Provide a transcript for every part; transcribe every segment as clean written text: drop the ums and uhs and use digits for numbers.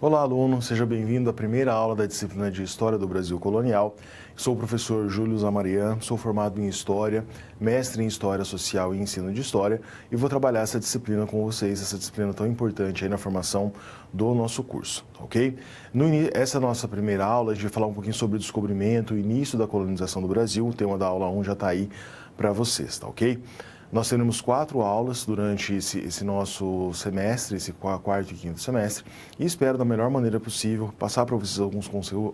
Olá, aluno, seja bem-vindo à primeira aula da disciplina de História do Brasil Colonial. Sou o professor Júlio Zamarian, sou formado em História, mestre em História Social e Ensino de História e vou trabalhar essa disciplina com vocês, essa disciplina tão importante aí na formação do nosso curso, ok? Essa nossa primeira aula, a gente vai falar um pouquinho sobre o descobrimento, o início da colonização do Brasil, o tema da aula 1 já está aí para vocês, tá ok? Nós teremos 4 aulas durante esse nosso semestre, esse quarto e quinto semestre, e espero da melhor maneira possível passar para vocês alguns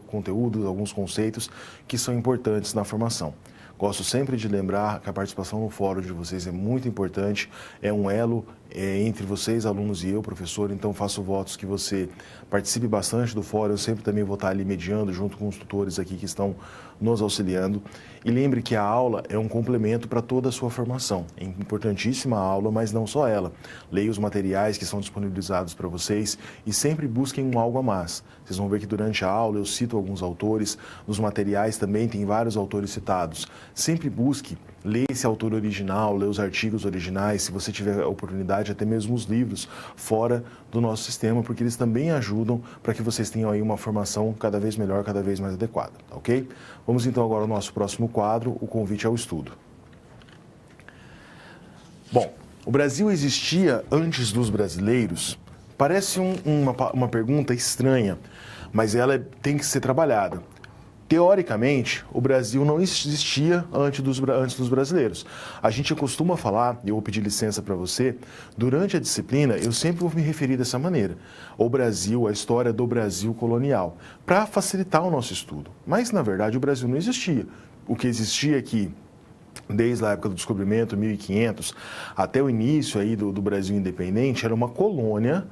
conteúdos, alguns conceitos que são importantes na formação. Gosto sempre de lembrar que a participação no fórum de vocês é muito importante, é um elo entre vocês, alunos, e eu, professor, então faço votos que você participe bastante do fórum, eu sempre também vou estar ali mediando junto com os tutores aqui que estão nos auxiliando. E lembre que a aula é um complemento para toda a sua formação, é importantíssima a aula, mas não só ela. Leia os materiais que são disponibilizados para vocês e sempre busquem um algo a mais. Vocês vão ver que durante a aula eu cito alguns autores, nos materiais também tem vários autores citados. Sempre busque ler esse autor original, ler os artigos originais, se você tiver a oportunidade, até mesmo os livros fora do nosso sistema, porque eles também ajudam para que vocês tenham aí uma formação cada vez melhor, cada vez mais adequada, ok? Vamos então agora ao nosso próximo quadro, o convite ao estudo. Bom, o Brasil existia antes dos brasileiros? Parece uma pergunta estranha, mas ela tem que ser trabalhada. Teoricamente, o Brasil não existia antes dos brasileiros. A gente costuma falar, e eu vou pedir licença para você, durante a disciplina eu sempre vou me referir dessa maneira. O Brasil, a história do Brasil colonial, para facilitar o nosso estudo. Mas, na verdade, o Brasil não existia. O que existia aqui, desde a época do descobrimento, 1500, até o início aí do Brasil independente, era uma colônia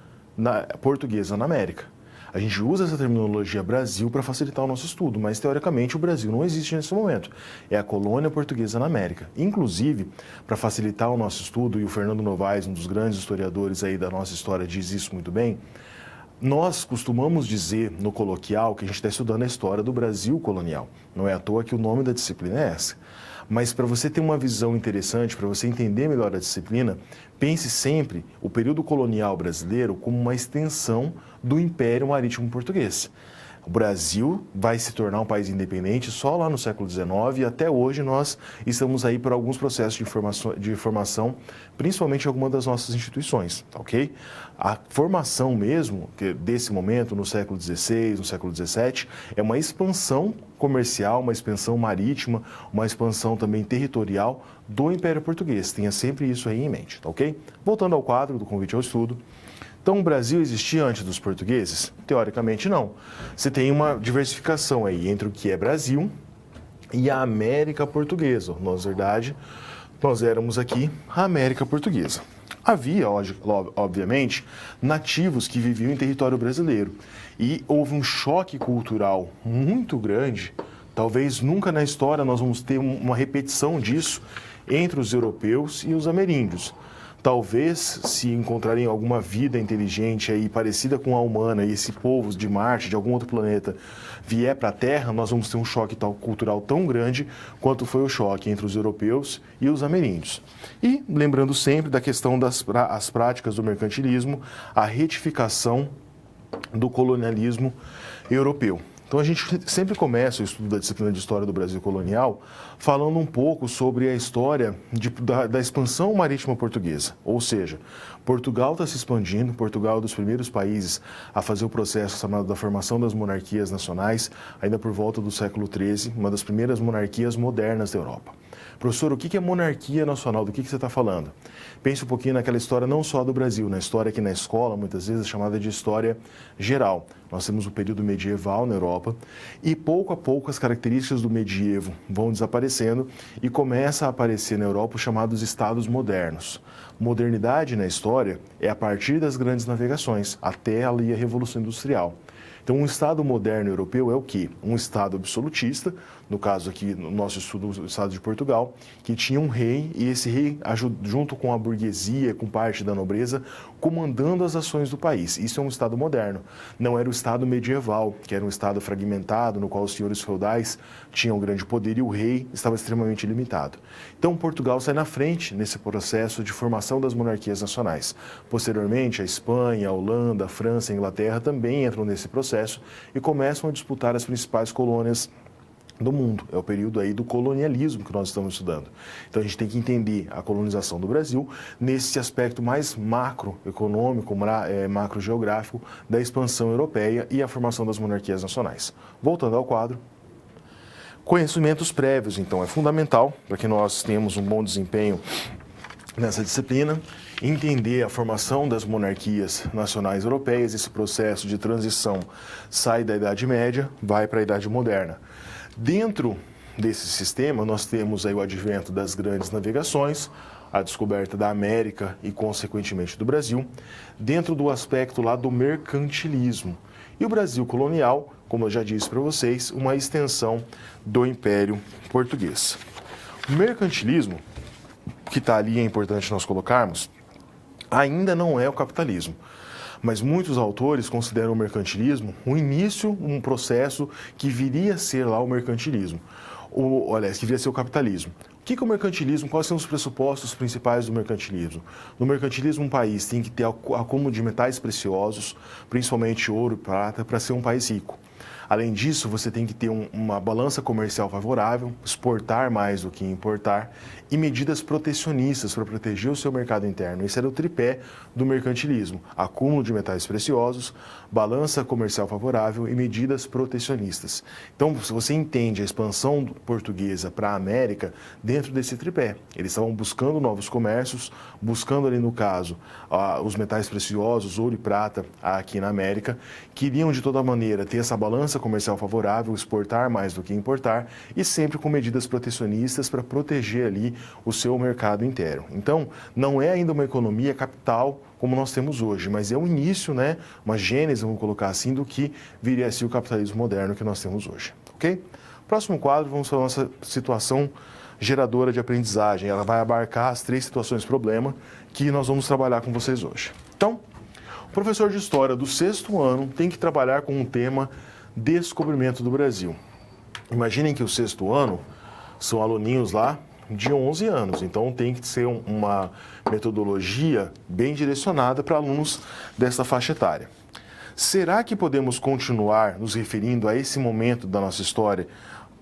portuguesa na América. A gente usa essa terminologia Brasil para facilitar o nosso estudo, mas teoricamente o Brasil não existe nesse momento. É a colônia portuguesa na América. Inclusive, para facilitar o nosso estudo, e o Fernando Novaes, um dos grandes historiadores aí da nossa história, diz isso muito bem, nós costumamos dizer no coloquial que a gente está estudando a história do Brasil colonial. Não é à toa que o nome da disciplina é essa. Mas para você ter uma visão interessante, para você entender melhor a disciplina, pense sempre o período colonial brasileiro como uma extensão do Império Marítimo Português. O Brasil vai se tornar um país independente só lá no século XIX e até hoje nós estamos aí por alguns processos de formação, principalmente em algumas das nossas instituições, ok? A formação mesmo, desse momento, no século XVI, no século XVII, é uma expansão comercial, uma expansão marítima, uma expansão também territorial do Império Português. Tenha sempre isso aí em mente, ok? Voltando ao quadro do convite ao estudo. Então, o Brasil existia antes dos portugueses? Teoricamente, não. Você tem uma diversificação aí entre o que é Brasil e a América Portuguesa. Na verdade, nós éramos aqui a América Portuguesa. Havia, obviamente, nativos que viviam em território brasileiro. E houve um choque cultural muito grande. Talvez nunca na história nós vamos ter uma repetição disso entre os europeus e os ameríndios. Talvez, se encontrarem alguma vida inteligente aí parecida com a humana e esse povo de Marte, de algum outro planeta, vier para a Terra, nós vamos ter um choque cultural tão grande quanto foi o choque entre os europeus e os ameríndios. E lembrando sempre da questão das práticas do mercantilismo, a retificação do colonialismo europeu. Então, a gente sempre começa o estudo da disciplina de História do Brasil Colonial falando um pouco sobre a história da expansão marítima portuguesa. Ou seja, Portugal está se expandindo, Portugal é um dos primeiros países a fazer o processo chamado da formação das monarquias nacionais, ainda por volta do século XIII, uma das primeiras monarquias modernas da Europa. Professor, o que é monarquia nacional? Do que você está falando? Pense um pouquinho naquela história não só do Brasil, na história que na escola, muitas vezes, é chamada de história geral. Nós temos o período medieval na Europa e, pouco a pouco, as características do medievo vão desaparecendo e começa a aparecer na Europa os chamados estados modernos. Modernidade na história é a partir das grandes navegações, até ali a Revolução Industrial. Então, um Estado moderno europeu é o quê? Um Estado absolutista, no caso aqui, no nosso estudo do estado de Portugal, que tinha um rei e esse rei, junto com a burguesia, com parte da nobreza, comandando as ações do país. Isso é um estado moderno. Não era o estado medieval, que era um estado fragmentado, no qual os senhores feudais tinham grande poder e o rei estava extremamente limitado. Então, Portugal sai na frente nesse processo de formação das monarquias nacionais. Posteriormente, a Espanha, a Holanda, a França e a Inglaterra também entram nesse processo e começam a disputar as principais colônias do mundo. É o período aí do colonialismo que nós estamos estudando. Então a gente tem que entender a colonização do Brasil nesse aspecto mais macroeconômico, macrogeográfico da expansão europeia e a formação das monarquias nacionais. Voltando ao quadro. Conhecimentos prévios, então, é fundamental para que nós tenhamos um bom desempenho nessa disciplina. Entender a formação das monarquias nacionais europeias, esse processo de transição sai da Idade Média, vai para a Idade Moderna. Dentro desse sistema, nós temos aí o advento das grandes navegações, a descoberta da América e, consequentemente, do Brasil, dentro do aspecto lá do mercantilismo. E o Brasil colonial, como eu já disse para vocês, uma extensão do Império Português. O mercantilismo, que está ali, é importante nós colocarmos, ainda não é o capitalismo. Mas muitos autores consideram o mercantilismo um início, um processo que viria a ser lá o mercantilismo. Que viria a ser o capitalismo. O que é o mercantilismo? Quais são os pressupostos principais do mercantilismo? No mercantilismo, um país tem que ter acúmulo de metais preciosos, principalmente ouro e prata, para ser um país rico. Além disso, você tem que ter uma balança comercial favorável, exportar mais do que importar e medidas protecionistas para proteger o seu mercado interno. Esse era o tripé do mercantilismo: acúmulo de metais preciosos, balança comercial favorável e medidas protecionistas. Então, se você entende a expansão portuguesa para a América dentro desse tripé, eles estavam buscando novos comércios, buscando ali no caso os metais preciosos, ouro e prata aqui na América, queriam de toda maneira ter essa balança comercial favorável, exportar mais do que importar e sempre com medidas protecionistas para proteger ali o seu mercado interno. Então, não é ainda uma economia capital como nós temos hoje, mas é o início, uma gênese, vamos colocar assim, do que viria a ser o capitalismo moderno que nós temos hoje, ok? Próximo quadro, vamos para a nossa situação geradora de aprendizagem. Ela vai abarcar as 3 situações problema que nós vamos trabalhar com vocês hoje. Então, o professor de História do 6º ano tem que trabalhar com um tema descobrimento do Brasil. Imaginem que o 6º ano são aluninhos lá de 11 anos, então tem que ser uma metodologia bem direcionada para alunos dessa faixa etária. Será que podemos continuar nos referindo a esse momento da nossa história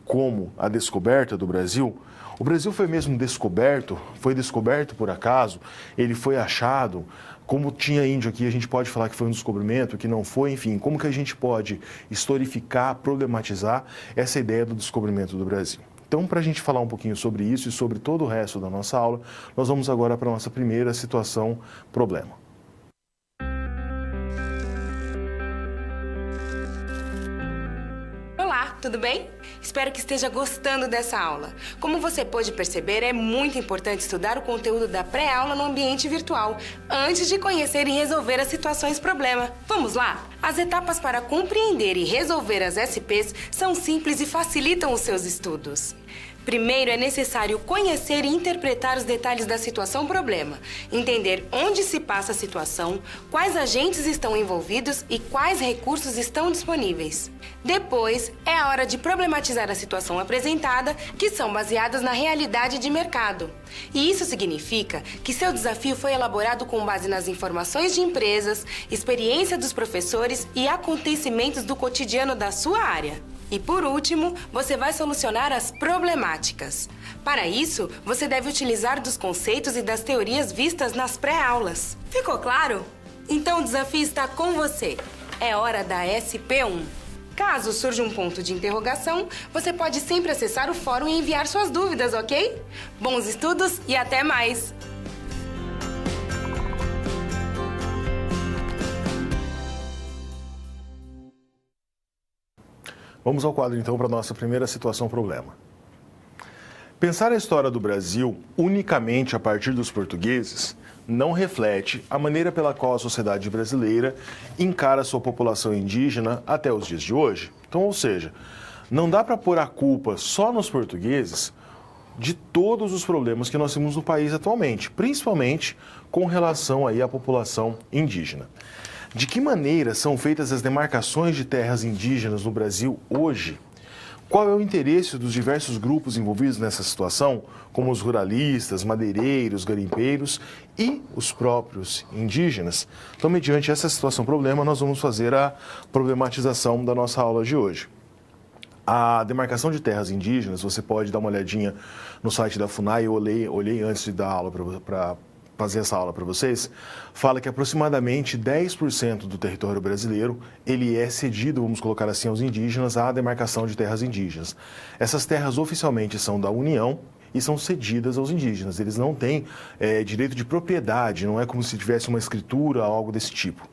como a descoberta do Brasil? O Brasil foi mesmo descoberto? Foi descoberto por acaso? Ele foi achado? Como tinha índio aqui, a gente pode falar que foi um descobrimento, que não foi, enfim, como que a gente pode historificar, problematizar essa ideia do descobrimento do Brasil? Então, para a gente falar um pouquinho sobre isso e sobre todo o resto da nossa aula, nós vamos agora para a nossa primeira situação problema. Olá, tudo bem? Espero que esteja gostando dessa aula. Como você pôde perceber, é muito importante estudar o conteúdo da pré-aula no ambiente virtual, antes de conhecer e resolver as situações problema. Vamos lá? As etapas para compreender e resolver as SPs são simples e facilitam os seus estudos. Primeiro, é necessário conhecer e interpretar os detalhes da situação problema, entender onde se passa a situação, quais agentes estão envolvidos e quais recursos estão disponíveis. Depois, é a hora de problematizar a situação apresentada, que são baseadas na realidade de mercado. E isso significa que seu desafio foi elaborado com base nas informações de empresas, experiência dos professores e acontecimentos do cotidiano da sua área. E por último, você vai solucionar as problemáticas. Para isso, você deve utilizar dos conceitos e das teorias vistas nas pré-aulas. Ficou claro? Então o desafio está com você. É hora da SP1. Caso surja um ponto de interrogação, você pode sempre acessar o fórum e enviar suas dúvidas, ok? Bons estudos e até mais! Vamos ao quadro, então, para a nossa primeira situação problema. Pensar a história do Brasil unicamente a partir dos portugueses não reflete a maneira pela qual a sociedade brasileira encara sua população indígena até os dias de hoje. Então, ou seja, não dá para pôr a culpa só nos portugueses de todos os problemas que nós temos no país atualmente, principalmente com relação aí à população indígena. De que maneira são feitas as demarcações de terras indígenas no Brasil hoje? Qual é o interesse dos diversos grupos envolvidos nessa situação, como os ruralistas, madeireiros, garimpeiros e os próprios indígenas? Então, mediante essa situação-problema, nós vamos fazer a problematização da nossa aula de hoje. A demarcação de terras indígenas, você pode dar uma olhadinha no site da FUNAI, eu olhei antes de dar aula para fazer essa aula para vocês, fala que aproximadamente 10% do território brasileiro, ele é cedido, vamos colocar assim, aos indígenas, à demarcação de terras indígenas. Essas terras oficialmente são da União e são cedidas aos indígenas. Eles não têm direito de propriedade, não é como se tivesse uma escritura ou algo desse tipo.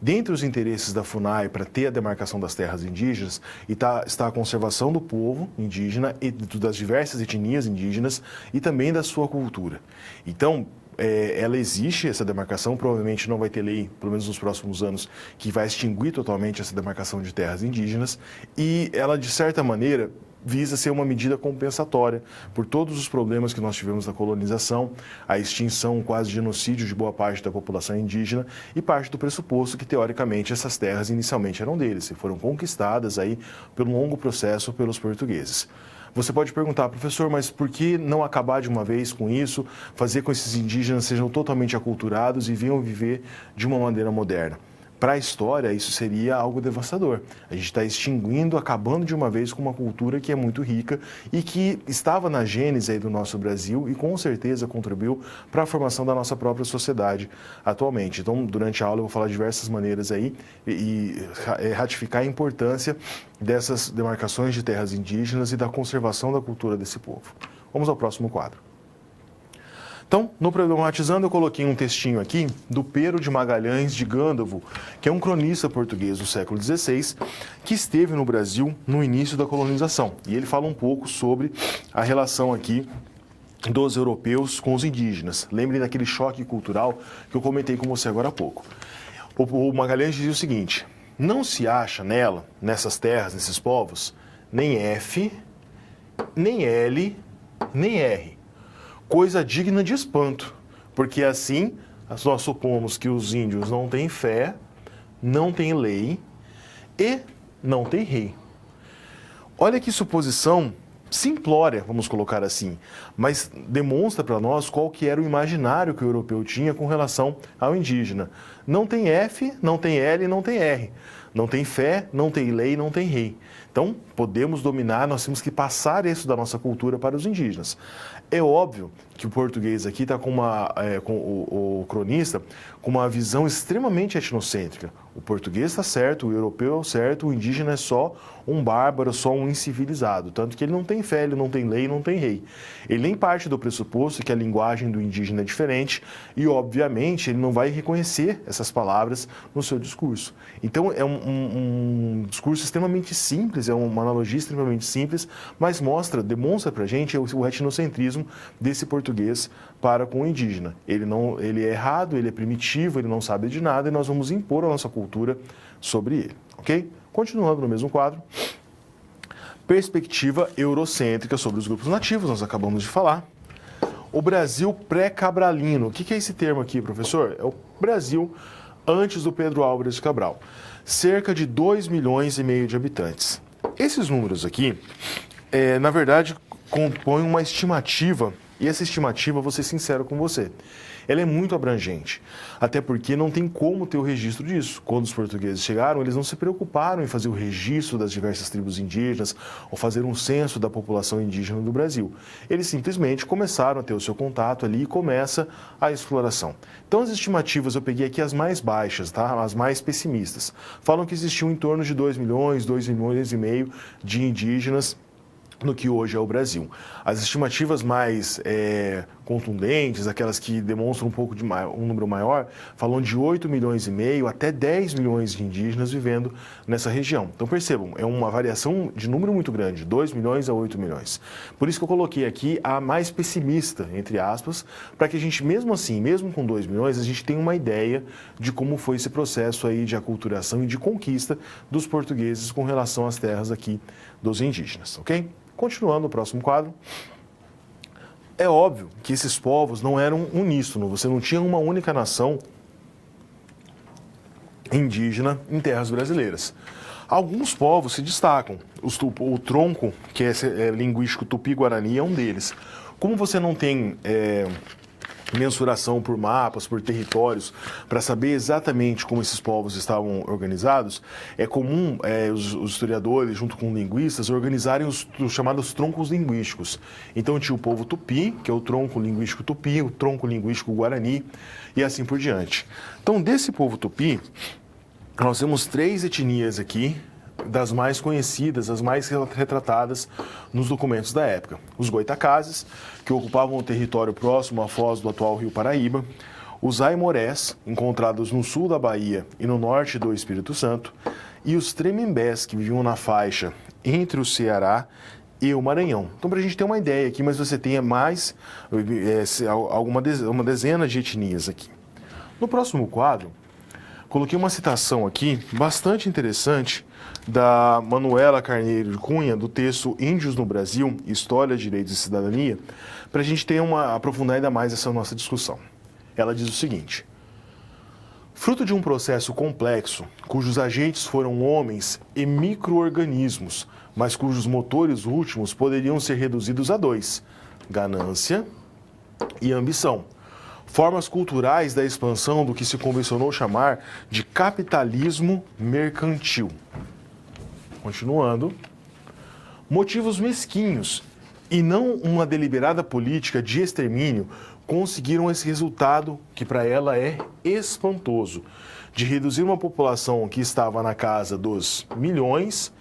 Dentre os interesses da FUNAI para ter a demarcação das terras indígenas está a conservação do povo indígena e das diversas etnias indígenas e também da sua cultura. Então, ela existe, essa demarcação, provavelmente não vai ter lei, pelo menos nos próximos anos, que vai extinguir totalmente essa demarcação de terras indígenas e ela, de certa maneira, visa ser uma medida compensatória por todos os problemas que nós tivemos na colonização, a extinção, quase genocídio de boa parte da população indígena e parte do pressuposto que, teoricamente, essas terras inicialmente eram deles e foram conquistadas aí pelo longo processo pelos portugueses. Você pode perguntar, professor, mas por que não acabar de uma vez com isso, fazer com que esses indígenas sejam totalmente aculturados e venham viver de uma maneira moderna? Para a história, isso seria algo devastador. A gente está extinguindo, acabando de uma vez com uma cultura que é muito rica e que estava na gênese aí do nosso Brasil e com certeza contribuiu para a formação da nossa própria sociedade atualmente. Então, durante a aula eu vou falar de diversas maneiras aí e ratificar a importância dessas demarcações de terras indígenas e da conservação da cultura desse povo. Vamos ao próximo quadro. Então, no Problematizando, eu coloquei um textinho aqui do Pero de Magalhães de Gândavo, que é um cronista português do século XVI, que esteve no Brasil no início da colonização. E ele fala um pouco sobre a relação aqui dos europeus com os indígenas. Lembrem daquele choque cultural que eu comentei com você agora há pouco. O Magalhães dizia o seguinte: não se acha nessas terras, nesses povos, nem F, nem L, nem R. Coisa digna de espanto, porque assim nós supomos que os índios não têm fé, não têm lei e não têm rei. Olha que suposição simplória, vamos colocar assim, mas demonstra para nós qual que era o imaginário que o europeu tinha com relação ao indígena. Não tem F, não tem L, não tem R. Não tem fé, não tem lei, não tem rei. Então, podemos dominar, nós temos que passar isso da nossa cultura para os indígenas. É óbvio que o português aqui está com o cronista com uma visão extremamente etnocêntrica. O português está certo, o europeu é o certo, o indígena é só um bárbaro, só um incivilizado. Tanto que ele não tem fé, ele não tem lei, não tem rei. Ele nem parte do pressuposto que a linguagem do indígena é diferente e, obviamente, ele não vai reconhecer essas palavras no seu discurso. Então, é um discurso extremamente simples, é uma analogia extremamente simples, mas demonstra para a gente o etnocentrismo desse português para com o indígena. Ele é errado, ele é primitivo, ele não sabe de nada e nós vamos impor a nossa cultura sobre ele, ok? Continuando no mesmo quadro, perspectiva eurocêntrica sobre os grupos nativos, nós acabamos de falar. O Brasil pré-cabralino, o que é esse termo aqui, professor? É o Brasil antes do Pedro Álvares de Cabral. Cerca de 2,5 milhões de habitantes. Esses números aqui, na verdade, compõem uma estimativa, e essa estimativa, vou ser sincero com você, ela é muito abrangente, até porque não tem como ter o registro disso. Quando os portugueses chegaram, eles não se preocuparam em fazer o registro das diversas tribos indígenas ou fazer um censo da população indígena do Brasil. Eles simplesmente começaram a ter o seu contato ali e começa a exploração. Então, as estimativas, eu peguei aqui as mais baixas, tá? As mais pessimistas. Falam que existiam em torno de 2 milhões, 2,5 milhões de indígenas no que hoje é o Brasil. As estimativas mais contundentes, aquelas que demonstram um número maior, falam de 8,5 milhões até 10 milhões de indígenas vivendo nessa região. Então percebam, é uma variação de número muito grande, 2 milhões a 8 milhões. Por isso que eu coloquei aqui a mais pessimista, entre aspas, para que a gente, mesmo assim, mesmo com 2 milhões, a gente tenha uma ideia de como foi esse processo aí de aculturação e de conquista dos portugueses com relação às terras aqui dos indígenas, ok? Continuando o próximo quadro. É óbvio que esses povos não eram uníssonos, você não tinha uma única nação indígena em terras brasileiras. Alguns povos se destacam. O tronco, que é linguístico tupi-guarani, é um deles. Como você não tem mensuração por mapas, por territórios, para saber exatamente como esses povos estavam organizados, é comum os historiadores, junto com linguistas, organizarem os chamados troncos linguísticos. Então tinha o povo tupi, que é o tronco linguístico tupi, o tronco linguístico guarani e assim por diante. Então, desse povo tupi, nós temos 3 etnias aqui, das mais conhecidas, as mais retratadas nos documentos da época. Os goitacazes, que ocupavam o território próximo à foz do atual Rio Paraíba, os aimorés, encontrados no sul da Bahia e no norte do Espírito Santo, e os tremembés, que viviam na faixa entre o Ceará e o Maranhão. Então, para a gente ter uma ideia aqui, mas você tenha mais uma dezena de etnias aqui. No próximo quadro, coloquei uma citação aqui bastante interessante da Manuela Carneiro de Cunha, do texto Índios no Brasil, História, Direitos e Cidadania, para a gente aprofundar ainda mais essa nossa discussão. Ela diz o seguinte: fruto de um processo complexo, cujos agentes foram homens e micro-organismos, mas cujos motores últimos poderiam ser reduzidos a 2, ganância e ambição. Formas culturais da expansão do que se convencionou chamar de capitalismo mercantil. Continuando. Motivos mesquinhos e não uma deliberada política de extermínio conseguiram esse resultado que para ela é espantoso, de reduzir uma população que estava na casa dos milhões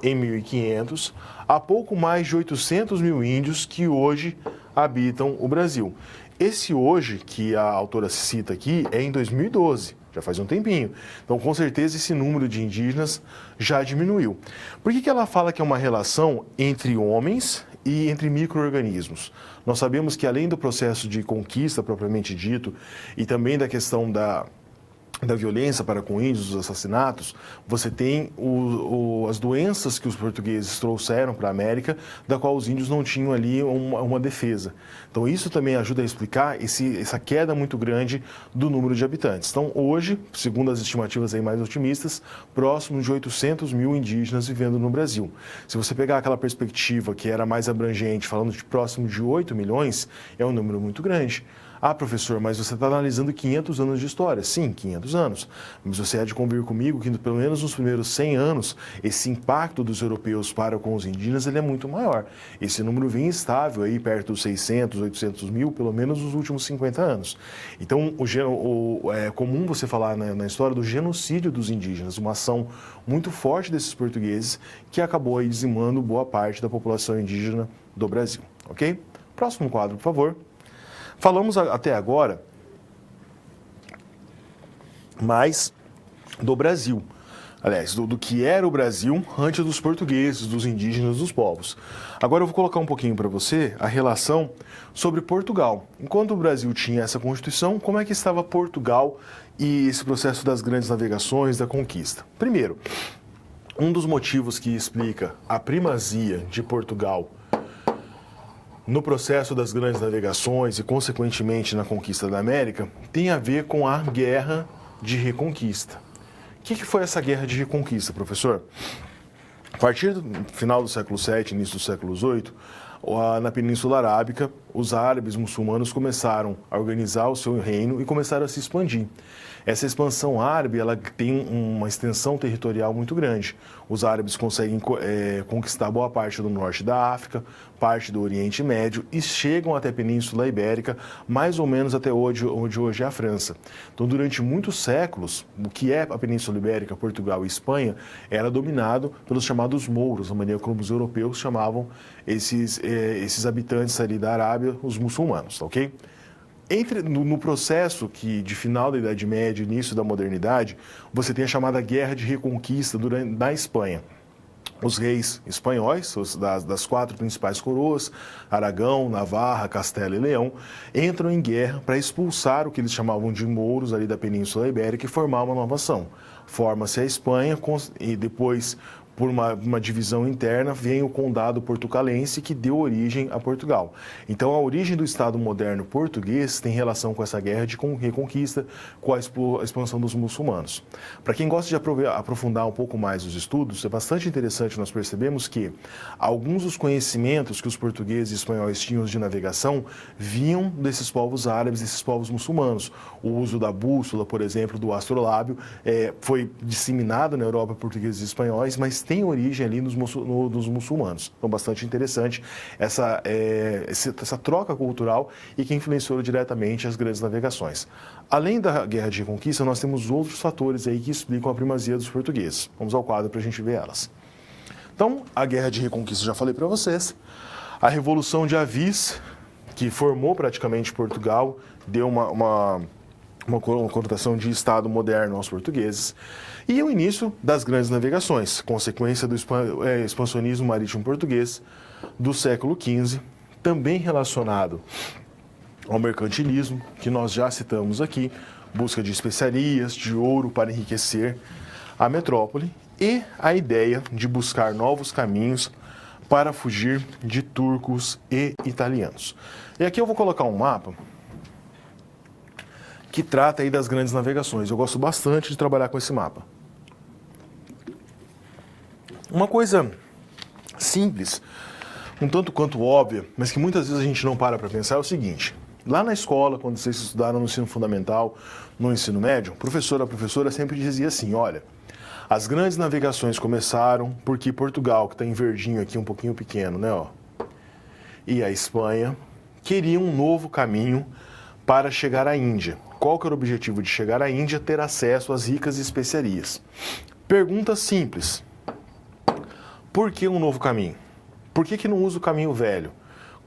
em 1500 a pouco mais de 800 mil índios que hoje habitam o Brasil. Esse hoje, que a autora cita aqui, é em 2012, já faz um tempinho. Então, com certeza, esse número de indígenas já diminuiu. Por que ela fala que é uma relação entre homens e entre micro-organismos? Nós sabemos que, além do processo de conquista propriamente dito, e também da questão da violência para com índios, dos assassinatos, você tem as doenças que os portugueses trouxeram para a América, da qual os índios não tinham ali uma defesa. Então, isso também ajuda a explicar essa queda muito grande do número de habitantes. Então, hoje, segundo as estimativas aí mais otimistas, próximo de 800 mil indígenas vivendo no Brasil. Se você pegar aquela perspectiva que era mais abrangente, falando de próximo de 8 milhões, é um número muito grande. Ah, professor, mas você está analisando 500 anos de história. Sim, 500 anos. Mas você há de convir comigo que, pelo menos nos primeiros 100 anos, esse impacto dos europeus para com os indígenas ele é muito maior. Esse número vem estável aí perto dos 600, 800 mil, pelo menos nos últimos 50 anos. Então, é comum você falar na história do genocídio dos indígenas, uma ação muito forte desses portugueses que acabou aí dizimando boa parte da população indígena do Brasil. Ok? Próximo quadro, por favor. Falamos até agora mais do Brasil, aliás, do que era o Brasil antes dos portugueses, dos indígenas, dos povos. Agora eu vou colocar um pouquinho para você a relação sobre Portugal. Enquanto o Brasil tinha essa Constituição, como é que estava Portugal e esse processo das grandes navegações, da conquista? Primeiro, um dos motivos que explica a primazia de Portugal no processo das grandes navegações e, consequentemente, na conquista da América, tem a ver com a Guerra de Reconquista. O que foi essa Guerra de Reconquista, professor? A partir do final do século VII, início do século VIII, na Península Arábica, os árabes muçulmanos começaram a organizar o seu reino e começaram a se expandir. Essa expansão árabe ela tem uma extensão territorial muito grande. Os árabes conseguem conquistar boa parte do norte da África, parte do Oriente Médio e chegam até a Península Ibérica, mais ou menos até onde hoje é a França. Então, durante muitos séculos, o que é a Península Ibérica, Portugal e Espanha, era dominado pelos chamados mouros, a maneira como os europeus chamavam esses habitantes ali da Arábia, os muçulmanos, ok? No processo de final da Idade Média e início da modernidade, você tem a chamada Guerra de Reconquista na Espanha. Os reis espanhóis, das 4 principais coroas, Aragão, Navarra, Castela e Leão, entram em guerra para expulsar o que eles chamavam de mouros ali da Península Ibérica e formar uma nova ação. Forma-se a Espanha e depois, por uma divisão interna, vem o condado portucalense, que deu origem a Portugal. Então, a origem do Estado moderno português tem relação com essa guerra de reconquista, com a expansão dos muçulmanos. Para quem gosta de aprofundar um pouco mais os estudos, é bastante interessante nós percebemos que alguns dos conhecimentos que os portugueses e espanhóis tinham de navegação vinham desses povos árabes, desses povos muçulmanos. O uso da bússola, por exemplo, do astrolábio, foi disseminado na Europa por portugueses e espanhóis, mas tem origem ali nos muçulmanos. Então, bastante interessante essa troca cultural e que influenciou diretamente as grandes navegações. Além da Guerra de Reconquista, nós temos outros fatores aí que explicam a primazia dos portugueses. Vamos ao quadro para a gente ver elas. Então, a Guerra de Reconquista, já falei para vocês. A Revolução de Avis, que formou praticamente Portugal, deu uma conotação de Estado moderno aos portugueses, e o início das grandes navegações, consequência do expansionismo marítimo português do século XV, também relacionado ao mercantilismo, que nós já citamos aqui, busca de especiarias, de ouro para enriquecer a metrópole, e a ideia de buscar novos caminhos para fugir de turcos e italianos. E aqui eu vou colocar um mapa que trata aí das grandes navegações. Eu gosto bastante de trabalhar com esse mapa. Uma coisa simples, um tanto quanto óbvia, mas que muitas vezes a gente não para pensar é o seguinte. Lá na escola, quando vocês estudaram no ensino fundamental, no ensino médio, a professora sempre dizia assim, olha, as grandes navegações começaram porque Portugal, que está em verdinho aqui, um pouquinho pequeno, né, ó, e a Espanha queriam um novo caminho para chegar à Índia. Qual que era o objetivo de chegar à Índia? Ter acesso às ricas especiarias. Pergunta simples. Por que um novo caminho? Por que não usa o caminho velho?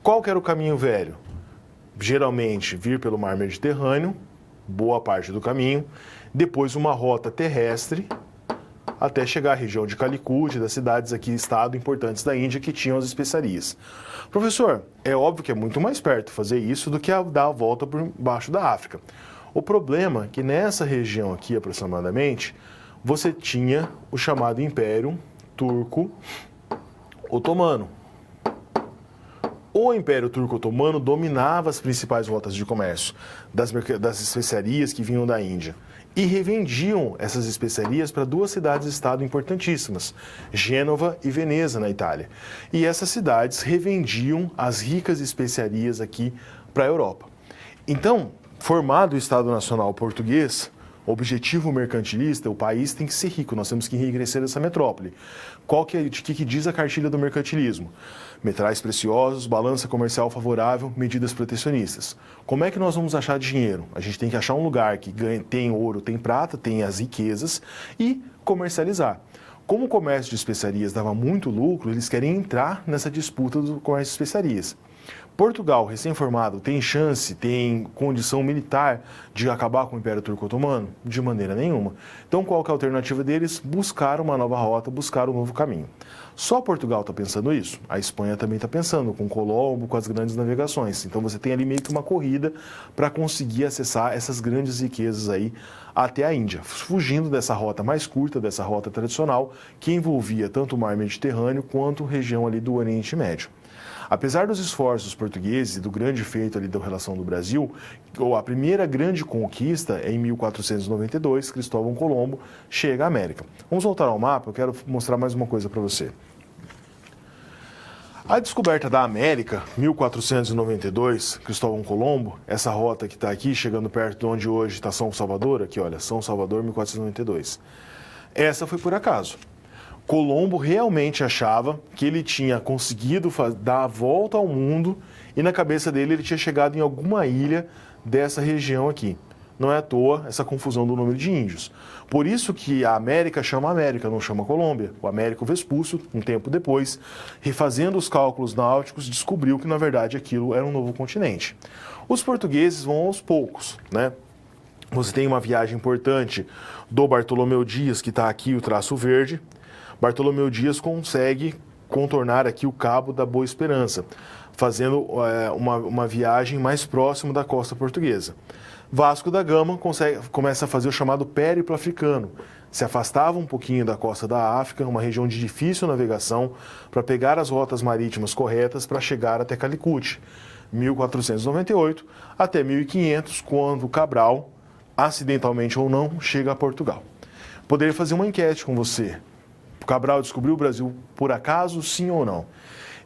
Qual que era o caminho velho? Geralmente vir pelo mar Mediterrâneo, boa parte do caminho, depois uma rota terrestre, até chegar à região de Calicut, das cidades aqui, estado importantes da Índia que tinham as especiarias. Professor, é óbvio que é muito mais perto fazer isso do que dar a volta por baixo da África. O problema é que nessa região aqui, aproximadamente, você tinha o chamado Império Turco-Otomano. O Império Turco-Otomano dominava as principais rotas de comércio das especiarias que vinham da Índia e revendiam essas especiarias para duas cidades-estado importantíssimas, Gênova e Veneza, na Itália. E essas cidades revendiam as ricas especiarias aqui para a Europa. Então, formado o Estado Nacional Português, objetivo mercantilista, o país tem que ser rico, nós temos que enriquecer essa metrópole. De que diz a cartilha do mercantilismo? Metais preciosos, balança comercial favorável, medidas protecionistas. Como é que nós vamos achar dinheiro? A gente tem que achar um lugar que tem ouro, tem prata, tem as riquezas e comercializar. Como o comércio de especiarias dava muito lucro, eles querem entrar nessa disputa do comércio de especiarias. Portugal, recém-formado, tem chance, tem condição militar de acabar com o Império Turco-Otomano? De maneira nenhuma. Então, qual que é a alternativa deles? Buscar uma nova rota, buscar um novo caminho. Só Portugal está pensando isso? A Espanha também está pensando, com Colombo, com as grandes navegações. Então, você tem ali meio que uma corrida para conseguir acessar essas grandes riquezas aí até a Índia, fugindo dessa rota mais curta, dessa rota tradicional, que envolvia tanto o mar Mediterrâneo quanto a região ali do Oriente Médio. Apesar dos esforços portugueses e do grande feito ali da relação do Brasil, a primeira grande conquista é em 1492, Cristóvão Colombo chega à América. Vamos voltar ao mapa, eu quero mostrar mais uma coisa para você. A descoberta da América, 1492, Cristóvão Colombo, essa rota que está aqui, chegando perto de onde hoje está São Salvador, aqui olha, São Salvador, 1492. Essa foi por acaso. Colombo realmente achava que ele tinha conseguido dar a volta ao mundo e na cabeça dele ele tinha chegado em alguma ilha dessa região aqui. Não é à toa essa confusão do número de índios. Por isso que a América chama América, não chama Colômbia. O Américo Vespúcio, um tempo depois, refazendo os cálculos náuticos, descobriu que na verdade aquilo era um novo continente. Os portugueses vão aos poucos, né? Você tem uma viagem importante do Bartolomeu Dias, que está aqui, o traço verde. Bartolomeu Dias consegue contornar aqui o Cabo da Boa Esperança, fazendo uma viagem mais próximo da costa portuguesa. Vasco da Gama começa a fazer o chamado périplo africano. Se afastava um pouquinho da costa da África, uma região de difícil navegação, para pegar as rotas marítimas corretas para chegar até Calicut. 1498 até 1500, quando Cabral, acidentalmente ou não, chega a Portugal. Poderia fazer uma enquete com você. Cabral descobriu o Brasil por acaso, sim ou não?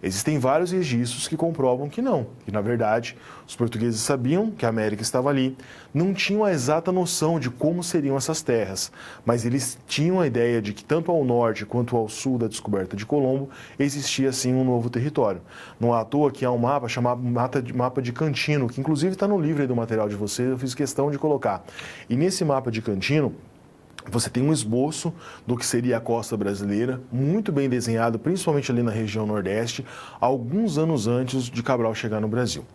Existem vários registros que comprovam que não, que na verdade os portugueses sabiam que a América estava ali, não tinham a exata noção de como seriam essas terras, mas eles tinham a ideia de que tanto ao norte quanto ao sul da descoberta de Colombo existia sim um novo território. Não é à toa que há um mapa chamado Mapa de Cantino, que inclusive está no livro aí do material de vocês, eu fiz questão de colocar. E nesse mapa de Cantino, você tem um esboço do que seria a costa brasileira, muito bem desenhado, principalmente ali na região nordeste, alguns anos antes de Cabral chegar no Brasil.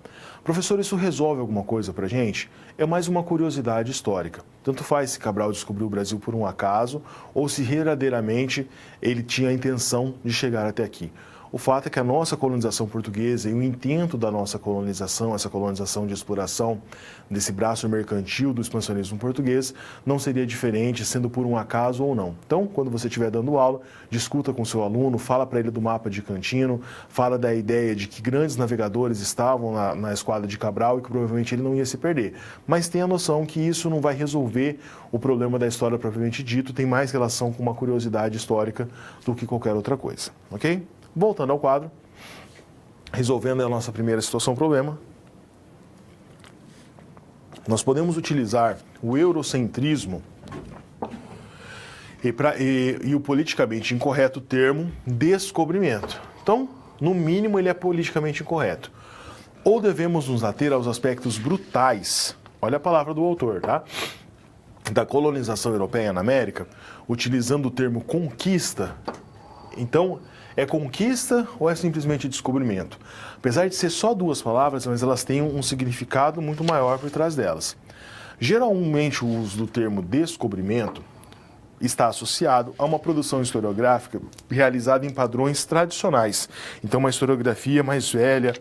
Professor, isso resolve alguma coisa para a gente? É mais uma curiosidade histórica. Tanto faz se Cabral descobriu o Brasil por um acaso ou se verdadeiramente ele tinha a intenção de chegar até aqui. O fato é que a nossa colonização portuguesa e o intento da nossa colonização, essa colonização de exploração desse braço mercantil do expansionismo português, não seria diferente, sendo por um acaso ou não. Então, quando você estiver dando aula, discuta com seu aluno, fala para ele do mapa de Cantino, fala da ideia de que grandes navegadores estavam na esquadra de Cabral e que provavelmente ele não ia se perder. Mas tenha a noção que isso não vai resolver o problema da história propriamente dito, tem mais relação com uma curiosidade histórica do que qualquer outra coisa, ok? Voltando ao quadro, resolvendo a nossa primeira situação-problema, nós podemos utilizar o eurocentrismo e o politicamente incorreto termo descobrimento. Então, no mínimo, ele é politicamente incorreto. Ou devemos nos ater aos aspectos brutais, olha a palavra do autor, tá? Da colonização europeia na América, utilizando o termo conquista. Então, é conquista ou é simplesmente descobrimento? Apesar de ser só duas palavras, mas elas têm um significado muito maior por trás delas. Geralmente, o uso do termo descobrimento está associado a uma produção historiográfica realizada em padrões tradicionais. Então, uma historiografia mais velha,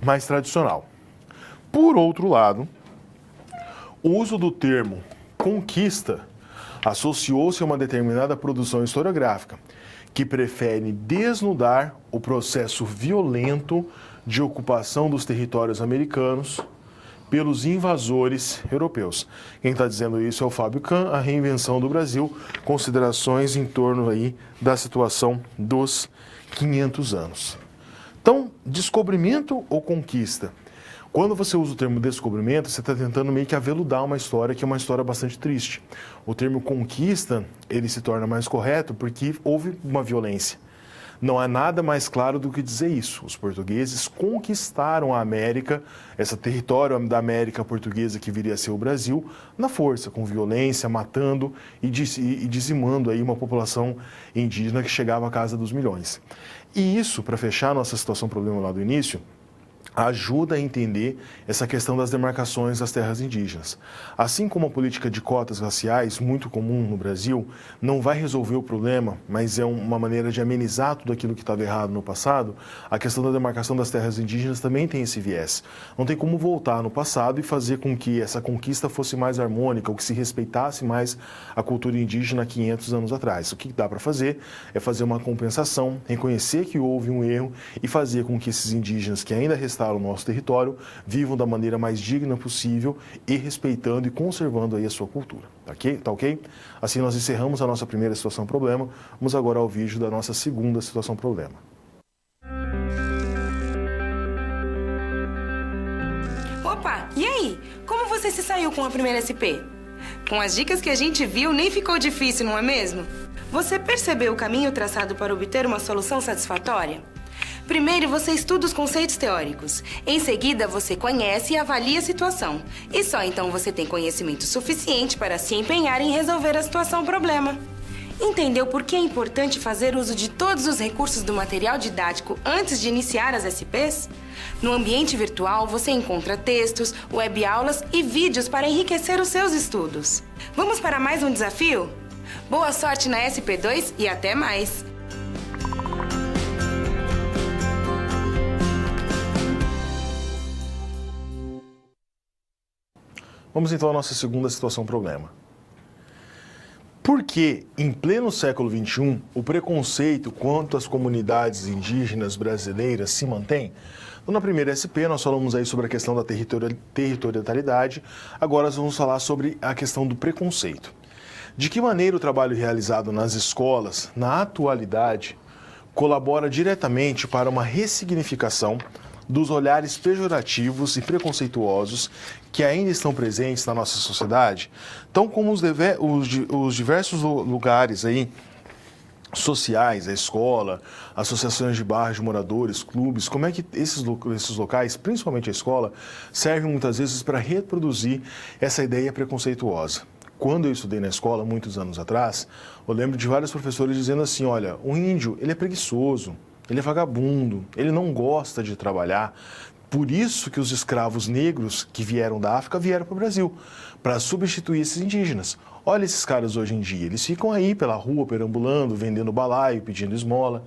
mais tradicional. Por outro lado, o uso do termo conquista associou-se a uma determinada produção historiográfica, que prefere desnudar o processo violento de ocupação dos territórios americanos pelos invasores europeus. Quem está dizendo isso é o Fábio Kahn, A Reinvenção do Brasil, considerações em torno aí da situação dos 500 anos. Então, descobrimento ou conquista? Quando você usa o termo descobrimento, você está tentando meio que aveludar uma história que é uma história bastante triste. O termo conquista, ele se torna mais correto porque houve uma violência. Não há nada mais claro do que dizer isso. Os portugueses conquistaram a América, esse território da América portuguesa que viria a ser o Brasil, na força, com violência, matando e dizimando aí uma população indígena que chegava à casa dos milhões. E isso, para fechar nossa situação-problema lá do início, ajuda a entender essa questão das demarcações das terras indígenas. Assim como a política de cotas raciais, muito comum no Brasil, não vai resolver o problema, mas é uma maneira de amenizar tudo aquilo que estava errado no passado, a questão da demarcação das terras indígenas também tem esse viés. Não tem como voltar no passado e fazer com que essa conquista fosse mais harmônica, ou que se respeitasse mais a cultura indígena há 500 anos atrás. O que dá para fazer é fazer uma compensação, reconhecer que houve um erro e fazer com que esses indígenas que ainda restaram o nosso território vivam da maneira mais digna possível e respeitando e conservando aí a sua cultura. Tá ok? Assim nós encerramos a nossa primeira situação-problema. Vamos agora ao vídeo da nossa segunda situação-problema. Opa, e aí? Como você se saiu com a primeira SP? Com as dicas que a gente viu, nem ficou difícil, não é mesmo? Você percebeu o caminho traçado para obter uma solução satisfatória? Primeiro, você estuda os conceitos teóricos. Em seguida, você conhece e avalia a situação. E só então você tem conhecimento suficiente para se empenhar em resolver a situação-problema. Entendeu por que é importante fazer uso de todos os recursos do material didático antes de iniciar as SPs? No ambiente virtual, você encontra textos, webaulas e vídeos para enriquecer os seus estudos. Vamos para mais um desafio? Boa sorte na SP2 e até mais! Vamos então à nossa segunda situação-problema. Por que, em pleno século XXI, o preconceito quanto às comunidades indígenas brasileiras se mantém? Então, na primeira SP, nós falamos aí sobre a questão da territorialidade, agora nós vamos falar sobre a questão do preconceito. De que maneira o trabalho realizado nas escolas, na atualidade, colabora diretamente para uma ressignificação dos olhares pejorativos e preconceituosos que ainda estão presentes na nossa sociedade, então como os diversos lugares aí sociais, a escola, associações de bairros de moradores, clubes, como é que esses locais, principalmente a escola, servem muitas vezes para reproduzir essa ideia preconceituosa. Quando eu estudei na escola, muitos anos atrás, eu lembro de vários professores dizendo assim, olha, o índio, ele é preguiçoso, ele é vagabundo, ele não gosta de trabalhar. Por isso que os escravos negros que vieram da África vieram para o Brasil, para substituir esses indígenas. Olha esses caras hoje em dia, eles ficam aí pela rua, perambulando, vendendo balaio, pedindo esmola.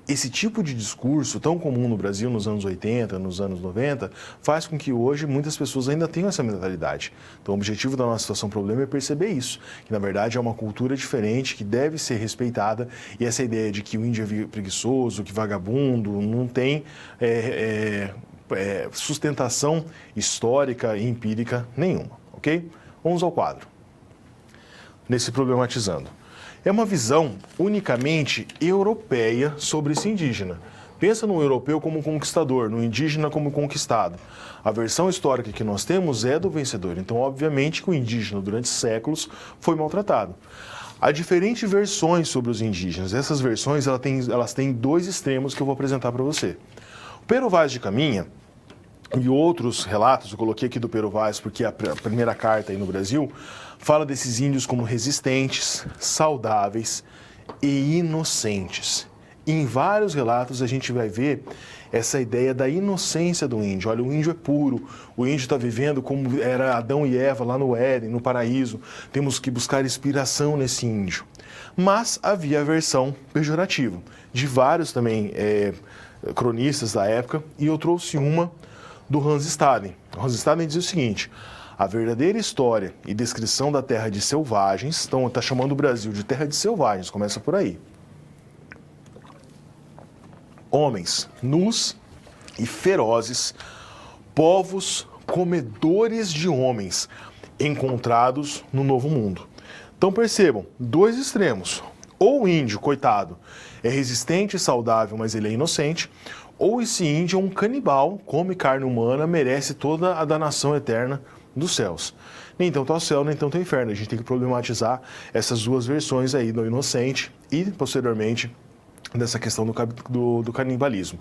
Esse tipo de discurso, tão comum no Brasil nos anos 80, nos anos 90, faz com que hoje muitas pessoas ainda tenham essa mentalidade. Então, o objetivo da nossa situação problema é perceber isso, que na verdade é uma cultura diferente, que deve ser respeitada, e essa ideia de que o índio é preguiçoso, que vagabundo, não tem sustentação histórica e empírica nenhuma, ok? Vamos ao quadro. Nesse Problematizando. É uma visão unicamente europeia sobre esse indígena. Pensa no europeu como conquistador, no indígena como conquistado. A versão histórica que nós temos é do vencedor. Então, obviamente, que o indígena, durante séculos, foi maltratado. Há diferentes versões sobre os indígenas. Essas versões elas têm dois extremos que eu vou apresentar para você. O Pero Vaz de Caminha e outros relatos, eu coloquei aqui do Pero Vaz porque a primeira carta aí no Brasil fala desses índios como resistentes, saudáveis e inocentes. E em vários relatos a gente vai ver essa ideia da inocência do índio. Olha, o índio é puro, o índio está vivendo como era Adão e Eva lá no Éden, no paraíso. Temos que buscar inspiração nesse índio. Mas havia a versão pejorativa, de vários também cronistas da época, e eu trouxe uma do Hans Staden. Hans Staden diz o seguinte: a verdadeira história e descrição da terra de selvagens, então está chamando o Brasil de terra de selvagens, começa por aí. Homens nus e ferozes, povos comedores de homens, encontrados no Novo Mundo. Então percebam, dois extremos. Ou o índio, coitado, é resistente e saudável, mas ele é inocente, ou esse índio é um canibal, come carne humana, merece toda a danação eterna dos céus. Nem tanto ao céu, nem tanto ao inferno. A gente tem que problematizar essas duas versões aí do inocente e, posteriormente, dessa questão do canibalismo.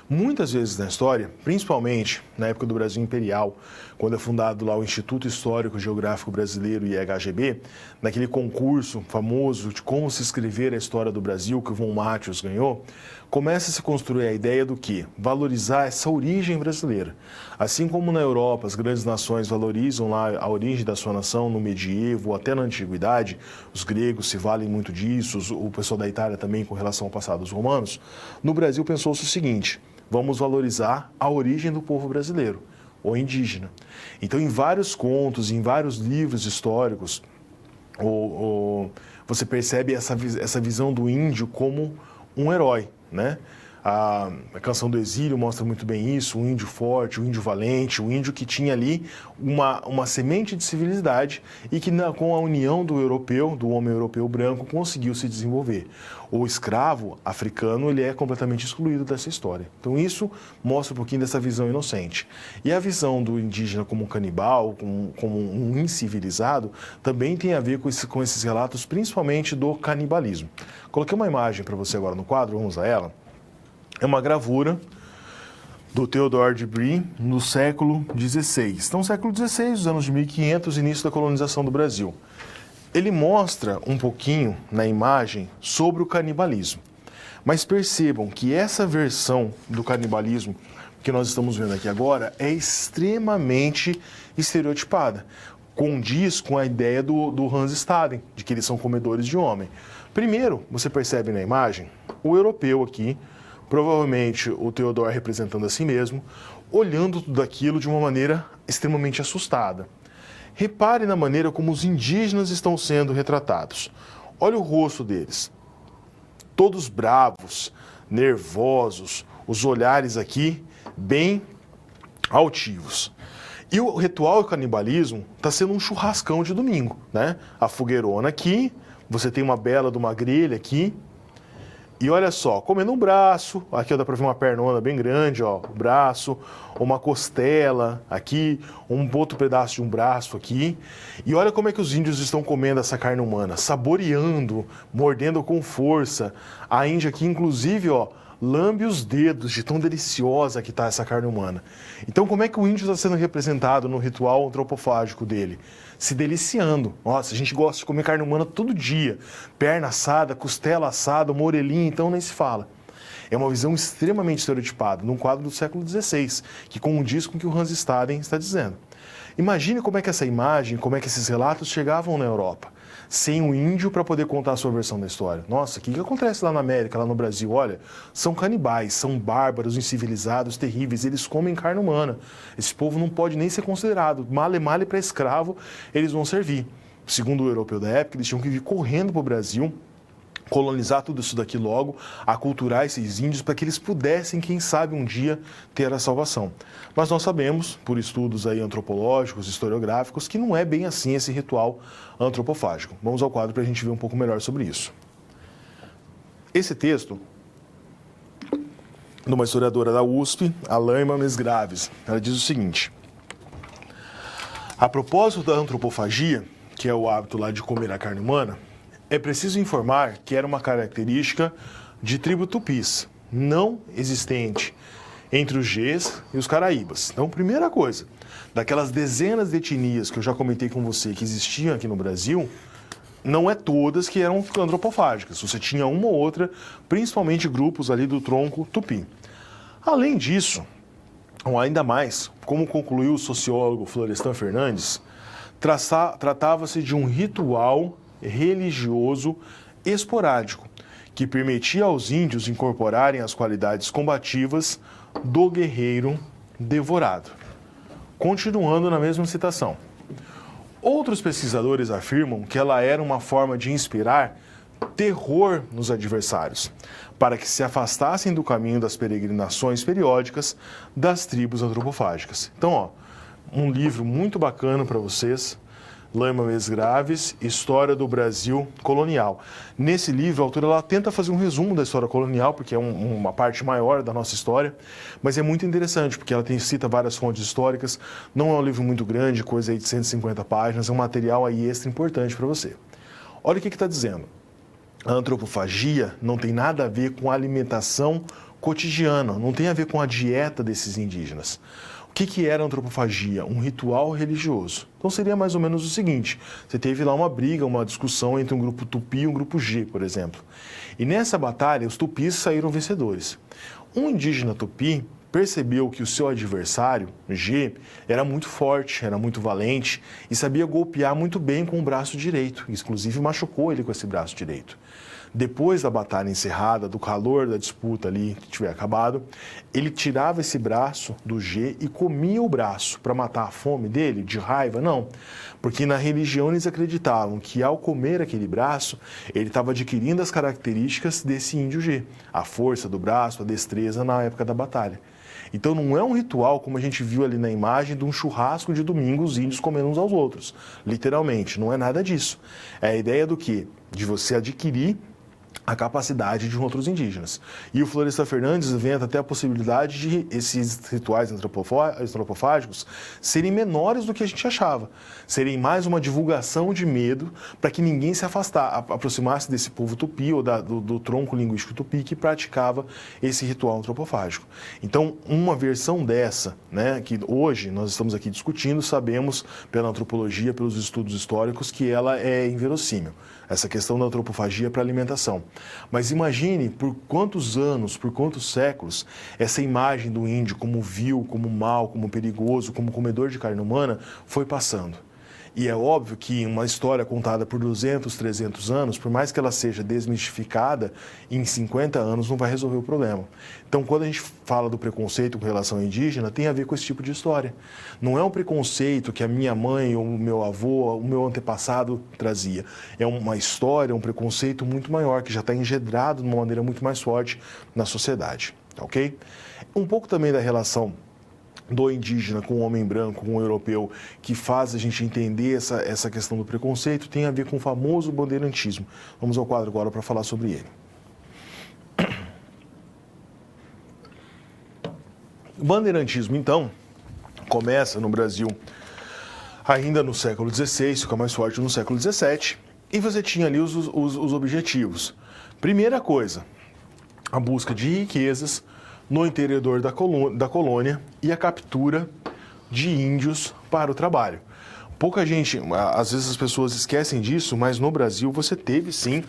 Muitas vezes na história, principalmente na época do Brasil Imperial, quando é fundado lá o Instituto Histórico Geográfico Brasileiro, IHGB, naquele concurso famoso de como se escrever a história do Brasil, que o Von Matheus ganhou, começa a se construir a ideia do que? Valorizar essa origem brasileira. Assim como na Europa as grandes nações valorizam lá a origem da sua nação no medievo, até na antiguidade, os gregos se valem muito disso, o pessoal da Itália também com relação ao passado dos romanos, no Brasil pensou-se o seguinte: vamos valorizar a origem do povo brasileiro, ou indígena. Então, em vários contos, em vários livros históricos, você percebe essa visão do índio como um herói, né? A Canção do Exílio mostra muito bem isso, o índio forte, o índio valente, o índio que tinha ali uma semente de civilidade e que com a união do homem europeu branco, conseguiu se desenvolver. O escravo africano, ele é completamente excluído dessa história. Então isso mostra um pouquinho dessa visão inocente. E a visão do indígena como um canibal, como um incivilizado, também tem a ver com esses relatos, principalmente do canibalismo. Coloquei uma imagem para você agora no quadro, vamos a ela. É uma gravura do Theodore de Brie no século XVI. Então, século XVI, os anos de 1500, início da colonização do Brasil. Ele mostra um pouquinho na imagem sobre o canibalismo. Mas percebam que essa versão do canibalismo que nós estamos vendo aqui agora é extremamente estereotipada. Condiz com a ideia do Hans Staden, de que eles são comedores de homem. Primeiro, você percebe na imagem, o europeu aqui, provavelmente o Theodore representando a si mesmo, olhando tudo aquilo de uma maneira extremamente assustada. Repare na maneira como os indígenas estão sendo retratados. Olha o rosto deles. Todos bravos, nervosos, os olhares aqui bem altivos. E o ritual do canibalismo está sendo um churrascão de domingo, né? A fogueirona aqui, você tem uma bela de uma grelha aqui. E olha só, comendo um braço, aqui dá para ver uma pernona bem grande, ó, o braço, uma costela aqui, um outro pedaço de um braço aqui. E olha como é que os índios estão comendo essa carne humana, saboreando, mordendo com força. A Índia aqui, inclusive, ó, lambe os dedos de tão deliciosa que está essa carne humana. Então, como é que o índio está sendo representado no ritual antropofágico dele? Se deliciando. Nossa, a gente gosta de comer carne humana todo dia. Perna assada, costela assada, uma orelhinha, então nem se fala. É uma visão extremamente estereotipada, num quadro do século XVI, que condiz com o que o Hans Staden está dizendo. Imagine como é que essa imagem, como é que esses relatos chegavam na Europa, sem um índio para poder contar a sua versão da história. Nossa, o que acontece lá na América, lá no Brasil? Olha, são canibais, são bárbaros, incivilizados, terríveis, eles comem carne humana. Esse povo não pode nem ser considerado. Male para escravo, eles vão servir. Segundo o europeu da época, eles tinham que vir correndo para o Brasil, colonizar tudo isso daqui logo, aculturar esses índios para que eles pudessem, quem sabe, um dia ter a salvação. Mas nós sabemos, por estudos aí antropológicos, historiográficos, que não é bem assim esse ritual antropofágico. Vamos ao quadro para a gente ver um pouco melhor sobre isso. Esse texto, de uma historiadora da USP, Alain Mames Graves, ela diz o seguinte: a propósito da antropofagia, que é o hábito lá de comer a carne humana, é preciso informar que era uma característica de tribo tupis, não existente entre os Gês e os Caraíbas. Então, primeira coisa, daquelas dezenas de etnias que eu já comentei com você que existiam aqui no Brasil, não é todas que eram antropofágicas. Você tinha uma ou outra, principalmente grupos ali do tronco tupi. Além disso, ou ainda mais, como concluiu o sociólogo Florestan Fernandes, tratava-se de um ritual religioso esporádico, que permitia aos índios incorporarem as qualidades combativas do guerreiro devorado. Continuando na mesma citação. Outros pesquisadores afirmam que ela era uma forma de inspirar terror nos adversários, para que se afastassem do caminho das peregrinações periódicas das tribos antropofágicas. Então, ó, um livro muito bacana para vocês, Alain Mames Graves, História do Brasil Colonial. Nesse livro, a autora ela tenta fazer um resumo da história colonial, porque é uma parte maior da nossa história, mas é muito interessante, porque ela cita várias fontes históricas, não é um livro muito grande, coisa aí de 150 páginas, é um material aí extra importante para você. Olha o que está dizendo. A antropofagia não tem nada a ver com a alimentação cotidiana, não tem a ver com a dieta desses indígenas. O que era a antropofagia? Um ritual religioso. Então seria mais ou menos o seguinte: você teve lá uma briga, uma discussão entre um grupo tupi e um grupo G, por exemplo. E nessa batalha, os tupis saíram vencedores. Um indígena tupi percebeu que o seu adversário, G, era muito forte, era muito valente e sabia golpear muito bem com o braço direito. Inclusive machucou ele com esse braço direito. Depois da batalha encerrada, do calor da disputa ali que tiver acabado, ele tirava esse braço do G e comia o braço para matar a fome dele, de raiva? Não, porque na religião eles acreditavam que ao comer aquele braço, ele estava adquirindo as características desse índio G, a força do braço, a destreza na época da batalha. Então não é um ritual como a gente viu ali na imagem de um churrasco de domingo, os índios comendo uns aos outros, literalmente, não é nada disso. É a ideia do quê? De você adquirir a capacidade de outros indígenas. E o Florestan Fernandes inventa até a possibilidade de esses rituais antropofágicos serem menores do que a gente achava, serem mais uma divulgação de medo para que ninguém se aproximasse desse povo tupi ou do tronco linguístico tupi que praticava esse ritual antropofágico. Então, uma versão dessa, né, que hoje nós estamos aqui discutindo, sabemos pela antropologia, pelos estudos históricos, que ela é inverossímil. Essa questão da antropofagia para alimentação. Mas imagine por quantos anos, por quantos séculos, essa imagem do índio como vil, como mau, como perigoso, como comedor de carne humana foi passando. E é óbvio que uma história contada por 200, 300 anos, por mais que ela seja desmistificada, em 50 anos não vai resolver o problema. Então, quando a gente fala do preconceito com relação ao indígena, tem a ver com esse tipo de história. Não é um preconceito que a minha mãe, ou o meu avô, o meu antepassado trazia. É uma história, um preconceito muito maior, que já está engendrado de uma maneira muito mais forte na sociedade, ok? Um pouco também da relação do indígena com o homem branco, com o europeu, que faz a gente entender essa questão do preconceito, tem a ver com o famoso bandeirantismo. Vamos ao quadro agora para falar sobre ele. O bandeirantismo, então, começa no Brasil ainda no século XVI, fica mais forte no século XVII, e você tinha ali os objetivos. Primeira coisa, a busca de riquezas no interior da colônia e a captura de índios para o trabalho. Pouca gente, às vezes as pessoas esquecem disso, mas no Brasil você teve sim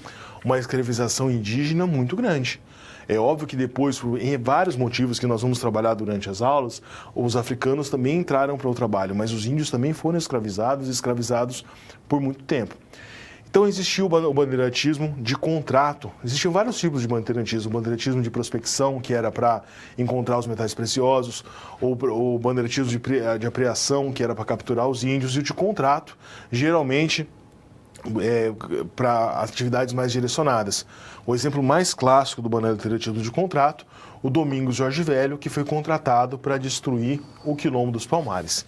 uma escravização indígena muito grande. É óbvio que depois, por vários motivos que nós vamos trabalhar durante as aulas, os africanos também entraram para o trabalho, mas os índios também foram escravizados por muito tempo. Então existiu o bandeirantismo de contrato. Existiam vários tipos de bandeirantismo. O bandeirantismo de prospecção, que era para encontrar os metais preciosos, ou o bandeirantismo de apreação, que era para capturar os índios, e o de contrato, geralmente para atividades mais direcionadas. O exemplo mais clássico do bandeirantismo de contrato, o Domingos Jorge Velho, que foi contratado para destruir o Quilombo dos Palmares.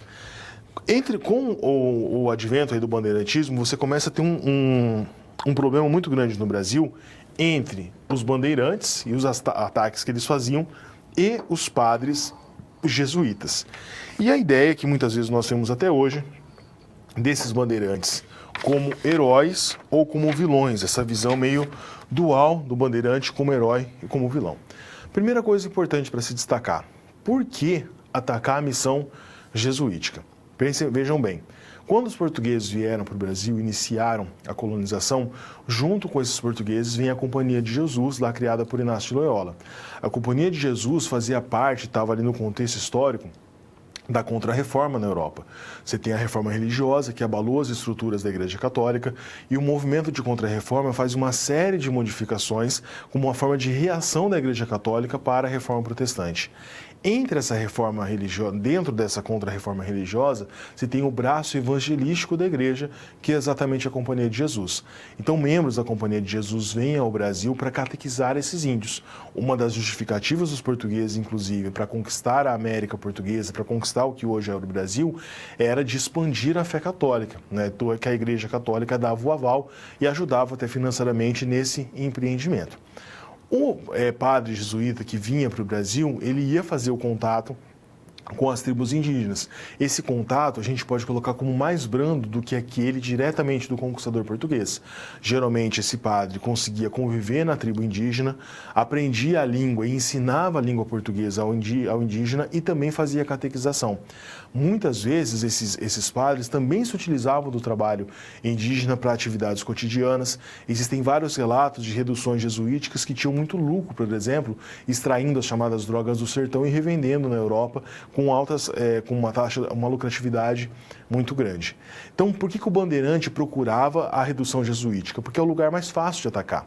Com o advento aí do bandeirantismo, você começa a ter um problema muito grande no Brasil entre os bandeirantes e os ataques que eles faziam e os padres jesuítas. E a ideia que muitas vezes nós temos até hoje desses bandeirantes como heróis ou como vilões, essa visão meio dual do bandeirante como herói e como vilão. Primeira coisa importante para se destacar, por que atacar a missão jesuítica? Vejam bem, quando os portugueses vieram para o Brasil e iniciaram a colonização, junto com esses portugueses vem a Companhia de Jesus, lá criada por Inácio de Loyola. A Companhia de Jesus fazia parte, estava ali no contexto histórico, da Contra-Reforma na Europa. Você tem a reforma religiosa, que abalou as estruturas da Igreja Católica, e o movimento de Contra-Reforma faz uma série de modificações como uma forma de reação da Igreja Católica para a Reforma Protestante. Entre essa reforma religiosa, dentro dessa contra-reforma religiosa, você tem o braço evangelístico da igreja, que é exatamente a Companhia de Jesus. Então, membros da Companhia de Jesus vêm ao Brasil para catequizar esses índios. Uma das justificativas dos portugueses, inclusive, para conquistar a América portuguesa, para conquistar o que hoje é o Brasil, era de expandir a fé católica, né? Que a Igreja Católica dava o aval e ajudava até financeiramente nesse empreendimento. O padre jesuíta que vinha para o Brasil, ele ia fazer o contato com as tribos indígenas. Esse contato a gente pode colocar como mais brando do que aquele diretamente do conquistador português. Geralmente esse padre conseguia conviver na tribo indígena, aprendia a língua e ensinava a língua portuguesa ao indígena e também fazia catequização. Muitas vezes esses padres também se utilizavam do trabalho indígena para atividades cotidianas. Existem vários relatos de reduções jesuíticas que tinham muito lucro, por exemplo, extraindo as chamadas drogas do sertão e revendendo na Europa com uma lucratividade muito grande. Então, por que o bandeirante procurava a redução jesuítica? Porque é o lugar mais fácil de atacar.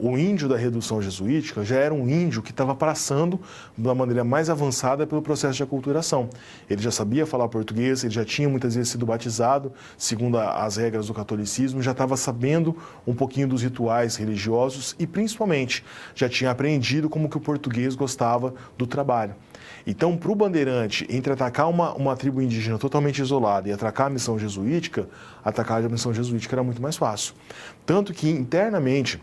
O índio da redução jesuítica já era um índio que estava passando de uma maneira mais avançada pelo processo de aculturação. Ele já sabia falar português, ele já tinha muitas vezes sido batizado, segundo as regras do catolicismo, já estava sabendo um pouquinho dos rituais religiosos e, principalmente, já tinha aprendido como que o português gostava do trabalho. Então, para o bandeirante, entre atacar uma tribo indígena totalmente isolada e atacar a missão jesuítica, atacar a missão jesuítica era muito mais fácil. Tanto que, internamente,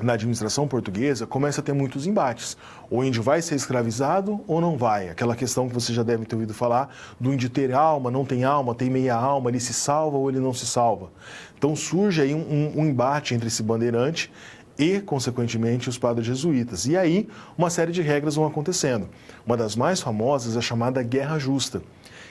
na administração portuguesa, começa a ter muitos embates. O índio vai ser escravizado ou não vai? Aquela questão que você já deve ter ouvido falar do índio ter alma, não tem alma, tem meia alma, ele se salva ou ele não se salva. Então surge aí um embate entre esse bandeirante e, consequentemente, os padres jesuítas. E aí, uma série de regras vão acontecendo. Uma das mais famosas é a chamada Guerra Justa.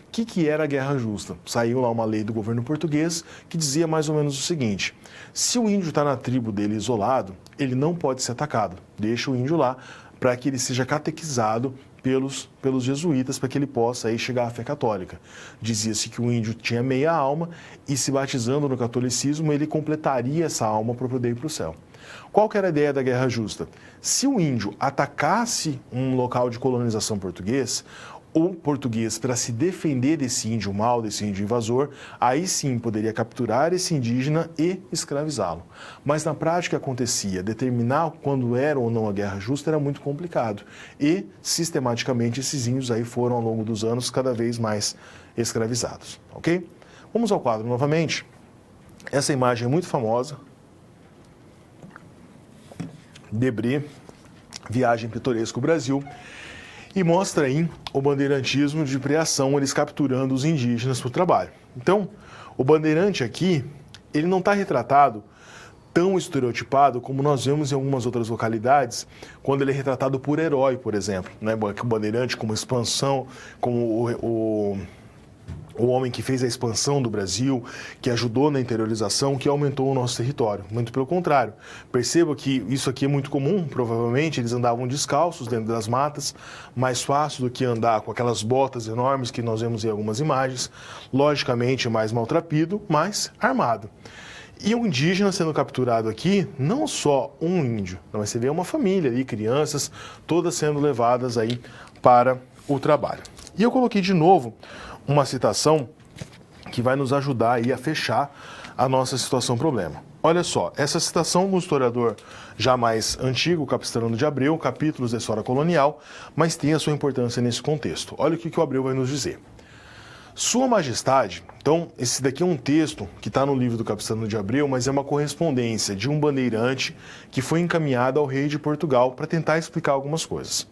O que era a Guerra Justa? Saiu lá uma lei do governo português que dizia mais ou menos o seguinte: se o índio está na tribo dele isolado, ele não pode ser atacado. Deixa o índio lá para que ele seja catequizado pelos jesuítas para que ele possa aí chegar à fé católica. Dizia-se que o índio tinha meia alma e, se batizando no catolicismo, ele completaria essa alma para poder ir para o céu. Qual que era a ideia da Guerra Justa? Se o índio atacasse um local de colonização português, o português, para se defender desse índio mau, desse índio invasor, aí sim poderia capturar esse indígena e escravizá-lo. Mas na prática acontecia, determinar quando era ou não a guerra justa era muito complicado. E, sistematicamente, esses índios aí foram, ao longo dos anos, cada vez mais escravizados. Ok? Vamos ao quadro novamente. Essa imagem é muito famosa. Debré, Viagem Pitoresca ao Brasil. E mostra aí o bandeirantismo de preação, eles capturando os indígenas para o trabalho. Então, o bandeirante aqui, ele não está retratado tão estereotipado como nós vemos em algumas outras localidades, quando ele é retratado por herói, por exemplo. Né? O bandeirante como expansão, como o homem que fez a expansão do Brasil, que ajudou na interiorização, que aumentou o nosso território. Muito pelo contrário. Perceba que isso aqui é muito comum, provavelmente eles andavam descalços dentro das matas, mais fácil do que andar com aquelas botas enormes que nós vemos em algumas imagens, logicamente mais maltrapilho, mas armado. E o indígena sendo capturado aqui, não só um índio, mas você vê uma família ali, crianças, todas sendo levadas aí para o trabalho. E eu coloquei de novo uma citação que vai nos ajudar aí a fechar a nossa situação-problema. Olha só, essa citação do historiador já mais antigo, Capistrano de Abreu, Capítulos da História Colonial, mas tem a sua importância nesse contexto. Olha o que o Abreu vai nos dizer. Sua Majestade, então, esse daqui é um texto que está no livro do Capistrano de Abreu, mas é uma correspondência de um bandeirante que foi encaminhado ao rei de Portugal para tentar explicar algumas coisas.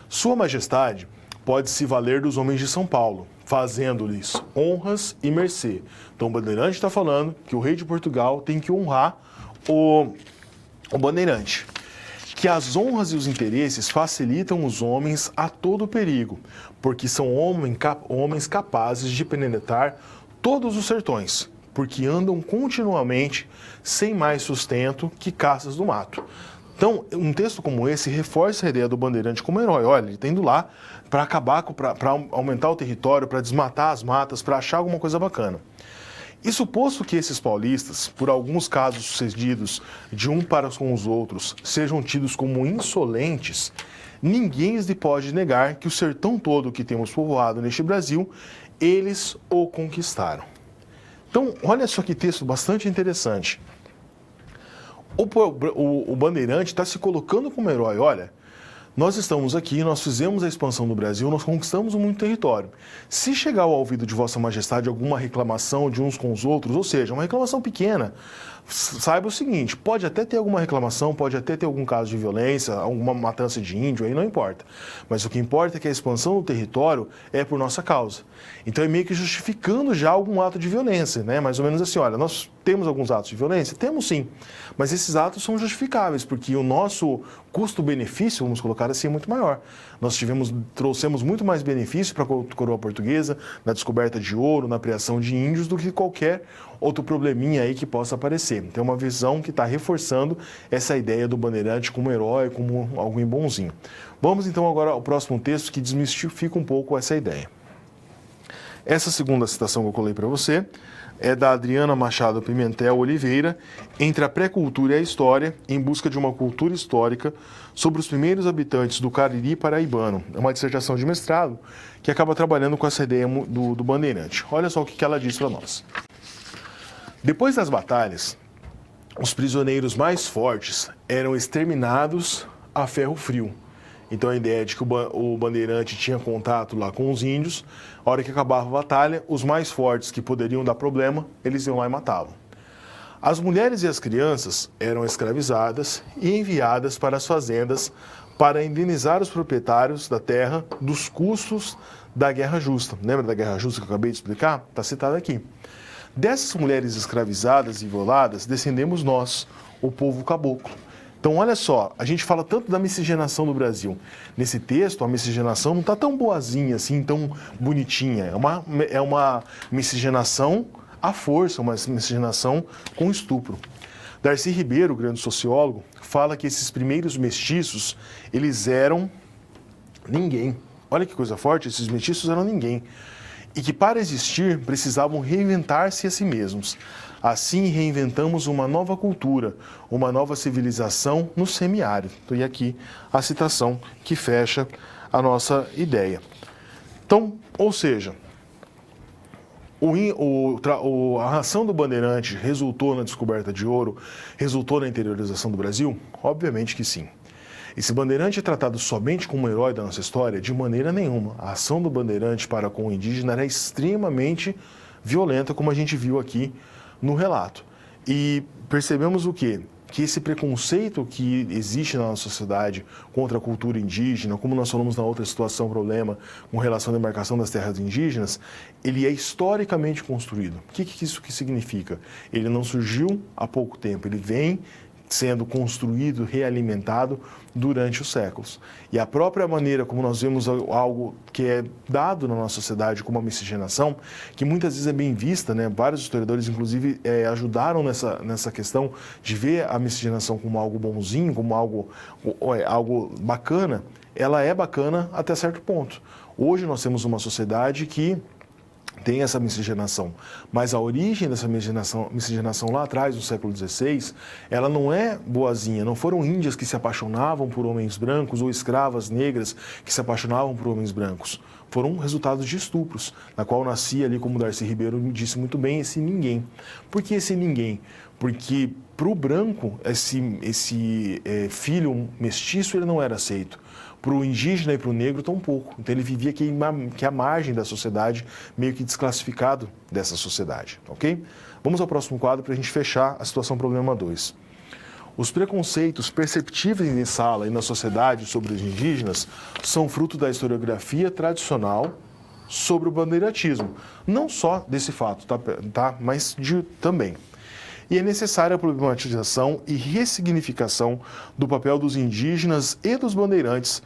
Sua Majestade pode se valer dos homens de São Paulo, fazendo-lhes honras e mercê. Então o bandeirante está falando que o rei de Portugal tem que honrar o bandeirante. Que as honras e os interesses facilitam os homens a todo perigo, porque são homens capazes de penetrar todos os sertões, porque andam continuamente sem mais sustento que caças do mato. Então, um texto como esse reforça a ideia do bandeirante como herói. Olha, ele está indo lá para acabar, para aumentar o território, para desmatar as matas, para achar alguma coisa bacana. E suposto que esses paulistas, por alguns casos sucedidos de um para com os outros, sejam tidos como insolentes, ninguém lhe pode negar que o sertão todo que temos povoado neste Brasil, eles o conquistaram. Então, olha só que texto bastante interessante. O bandeirante está se colocando como herói. Olha, nós estamos aqui, nós fizemos a expansão do Brasil, nós conquistamos muito território. Se chegar ao ouvido de Vossa Majestade alguma reclamação de uns com os outros, ou seja, uma reclamação pequena, saiba o seguinte, pode até ter alguma reclamação, pode até ter algum caso de violência, alguma matança de índio, aí não importa. Mas o que importa é que a expansão do território é por nossa causa. Então é meio que justificando já algum ato de violência, né? Mais ou menos assim, olha, nós temos alguns atos de violência? Temos sim, mas esses atos são justificáveis, porque o nosso custo-benefício, vamos colocar assim, é muito maior. Nós trouxemos muito mais benefício para a coroa portuguesa na descoberta de ouro, na criação de índios, do que qualquer outro probleminha aí que possa aparecer. Então, é uma visão que está reforçando essa ideia do bandeirante como herói, como alguém bonzinho. Vamos então agora ao próximo texto que desmistifica um pouco essa ideia. Essa segunda citação que eu colei para você é da Adriana Machado Pimentel Oliveira, Entre a Pré-Cultura e a História, em busca de uma cultura histórica sobre os primeiros habitantes do Cariri paraibano. É uma dissertação de mestrado que acaba trabalhando com essa ideia do bandeirante. Olha só o que ela diz para nós. Depois das batalhas, os prisioneiros mais fortes eram exterminados a ferro frio. Então a ideia de que o bandeirante tinha contato lá com os índios, a hora que acabava a batalha, os mais fortes que poderiam dar problema, eles iam lá e matavam. As mulheres e as crianças eram escravizadas e enviadas para as fazendas para indenizar os proprietários da terra dos custos da Guerra Justa. Lembra da Guerra Justa que eu acabei de explicar? Está citado aqui. Dessas mulheres escravizadas e violadas, descendemos nós, o povo caboclo. Então, olha só, a gente fala tanto da miscigenação do Brasil. Nesse texto, a miscigenação não está tão boazinha assim, tão bonitinha. É uma miscigenação à força, uma miscigenação com estupro. Darcy Ribeiro, grande sociólogo, fala que esses primeiros mestiços, eles eram Ninguém. Olha que coisa forte, esses mestiços eram ninguém. E que para existir precisavam reinventar-se a si mesmos. Assim reinventamos uma nova cultura, uma nova civilização no semiárido. E aqui a citação que fecha a nossa ideia. Então, ou seja, a ação do Bandeirante resultou na descoberta de ouro, resultou na interiorização do Brasil? Obviamente que sim. Esse Bandeirante é tratado somente como um herói da nossa história? De maneira nenhuma. A ação do Bandeirante para com o indígena era extremamente violenta, como a gente viu aqui no relato. E percebemos o quê? Que esse preconceito que existe na nossa sociedade contra a cultura indígena, como nós falamos na outra situação, problema com relação à demarcação das terras indígenas, ele é historicamente construído. O que isso significa? Ele não surgiu há pouco tempo, ele vem sendo construído, realimentado durante os séculos. E a própria maneira como nós vemos algo que é dado na nossa sociedade como a miscigenação, que muitas vezes é bem vista, né? Vários historiadores, inclusive, ajudaram nessa questão de ver a miscigenação como algo bonzinho, como algo bacana. Ela é bacana até certo ponto. Hoje nós temos uma sociedade que tem essa miscigenação, mas a origem dessa miscigenação lá atrás, no século XVI, ela não é boazinha, não foram índias que se apaixonavam por homens brancos ou escravas negras que se apaixonavam por homens brancos. Foram resultados de estupros, na qual nascia ali, como Darcy Ribeiro disse muito bem, esse ninguém. Por que esse ninguém? Porque para o branco, esse filho mestiço, ele não era aceito. Para o indígena e para o negro, tampouco. Então, ele vivia que à margem da sociedade, meio que desclassificado dessa sociedade, ok? Vamos ao próximo quadro para a gente fechar a situação problema 2. Os preconceitos perceptíveis em sala e na sociedade sobre os indígenas são fruto da historiografia tradicional sobre o bandeiratismo. Não só desse fato, mas também. E é necessária a problematização e ressignificação do papel dos indígenas e dos bandeirantes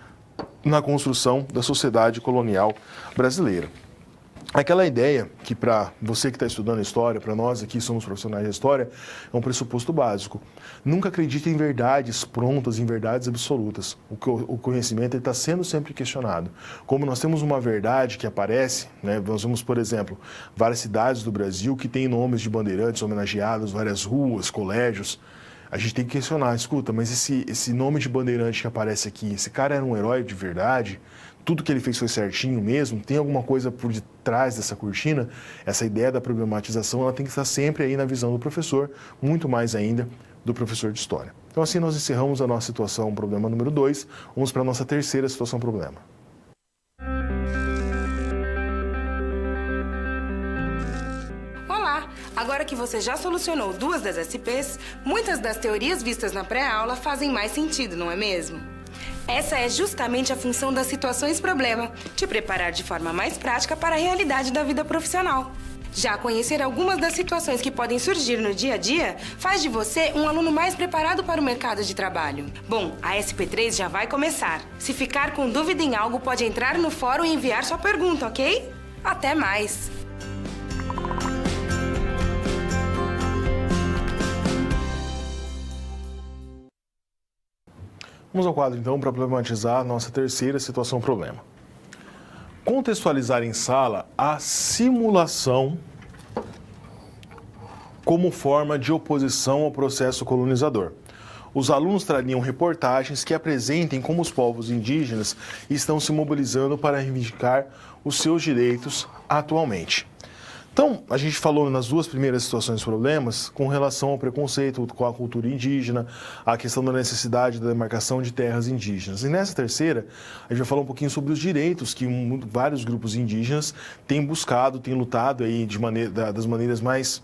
na construção da sociedade colonial brasileira. Aquela ideia que para você que está estudando história, para nós aqui somos profissionais de história, é um pressuposto básico. Nunca acredite em verdades prontas, em verdades absolutas. O conhecimento está sendo sempre questionado. Como nós temos uma verdade que aparece, né, nós vemos, por exemplo, várias cidades do Brasil que têm nomes de bandeirantes homenageados, várias ruas, colégios. A gente tem que questionar, escuta, mas esse nome de bandeirante que aparece aqui, esse cara era um herói de verdade? Tudo que ele fez foi certinho mesmo? Tem alguma coisa por detrás dessa cortina? Essa ideia da problematização, ela tem que estar sempre aí na visão do professor, muito mais ainda do professor de história. Então, assim nós encerramos a nossa situação problema número 2. Vamos para a nossa terceira situação problema. Olá! Agora que você já solucionou 2 das SPs, muitas das teorias vistas na pré-aula fazem mais sentido, não é mesmo? Essa é justamente a função das situações-problema, te preparar de forma mais prática para a realidade da vida profissional. Já conhecer algumas das situações que podem surgir no dia a dia faz de você um aluno mais preparado para o mercado de trabalho. Bom, a SP3 já vai começar. Se ficar com dúvida em algo, pode entrar no fórum e enviar sua pergunta, ok? Até mais! Vamos ao quadro, então, para problematizar a nossa terceira situação-problema. Contextualizar em sala a simulação como forma de oposição ao processo colonizador. Os alunos trariam reportagens que apresentem como os povos indígenas estão se mobilizando para reivindicar os seus direitos atualmente. Então, a gente falou nas 2 primeiras situações problemas com relação ao preconceito com a cultura indígena, a questão da necessidade da demarcação de terras indígenas. E nessa terceira, a gente vai falar um pouquinho sobre os direitos que vários grupos indígenas têm buscado, têm lutado aí das maneiras mais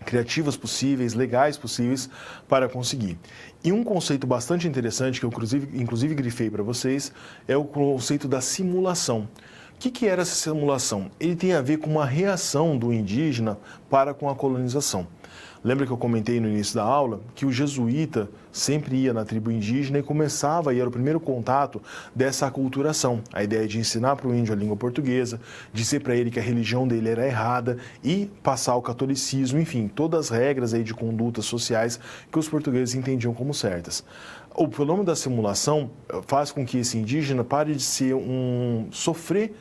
criativas possíveis, legais possíveis para conseguir. E um conceito bastante interessante que eu inclusive grifei para vocês é o conceito da simulação. O que era essa simulação? Ele tem a ver com uma reação do indígena para com a colonização. Lembra que eu comentei no início da aula que o jesuíta sempre ia na tribo indígena e começava, e era o primeiro contato dessa aculturação. A ideia de ensinar para o índio a língua portuguesa, dizer para ele que a religião dele era errada e passar o catolicismo, enfim, todas as regras aí de condutas sociais que os portugueses entendiam como certas. O fenômeno da simulação faz com que esse indígena pare de ser sofrer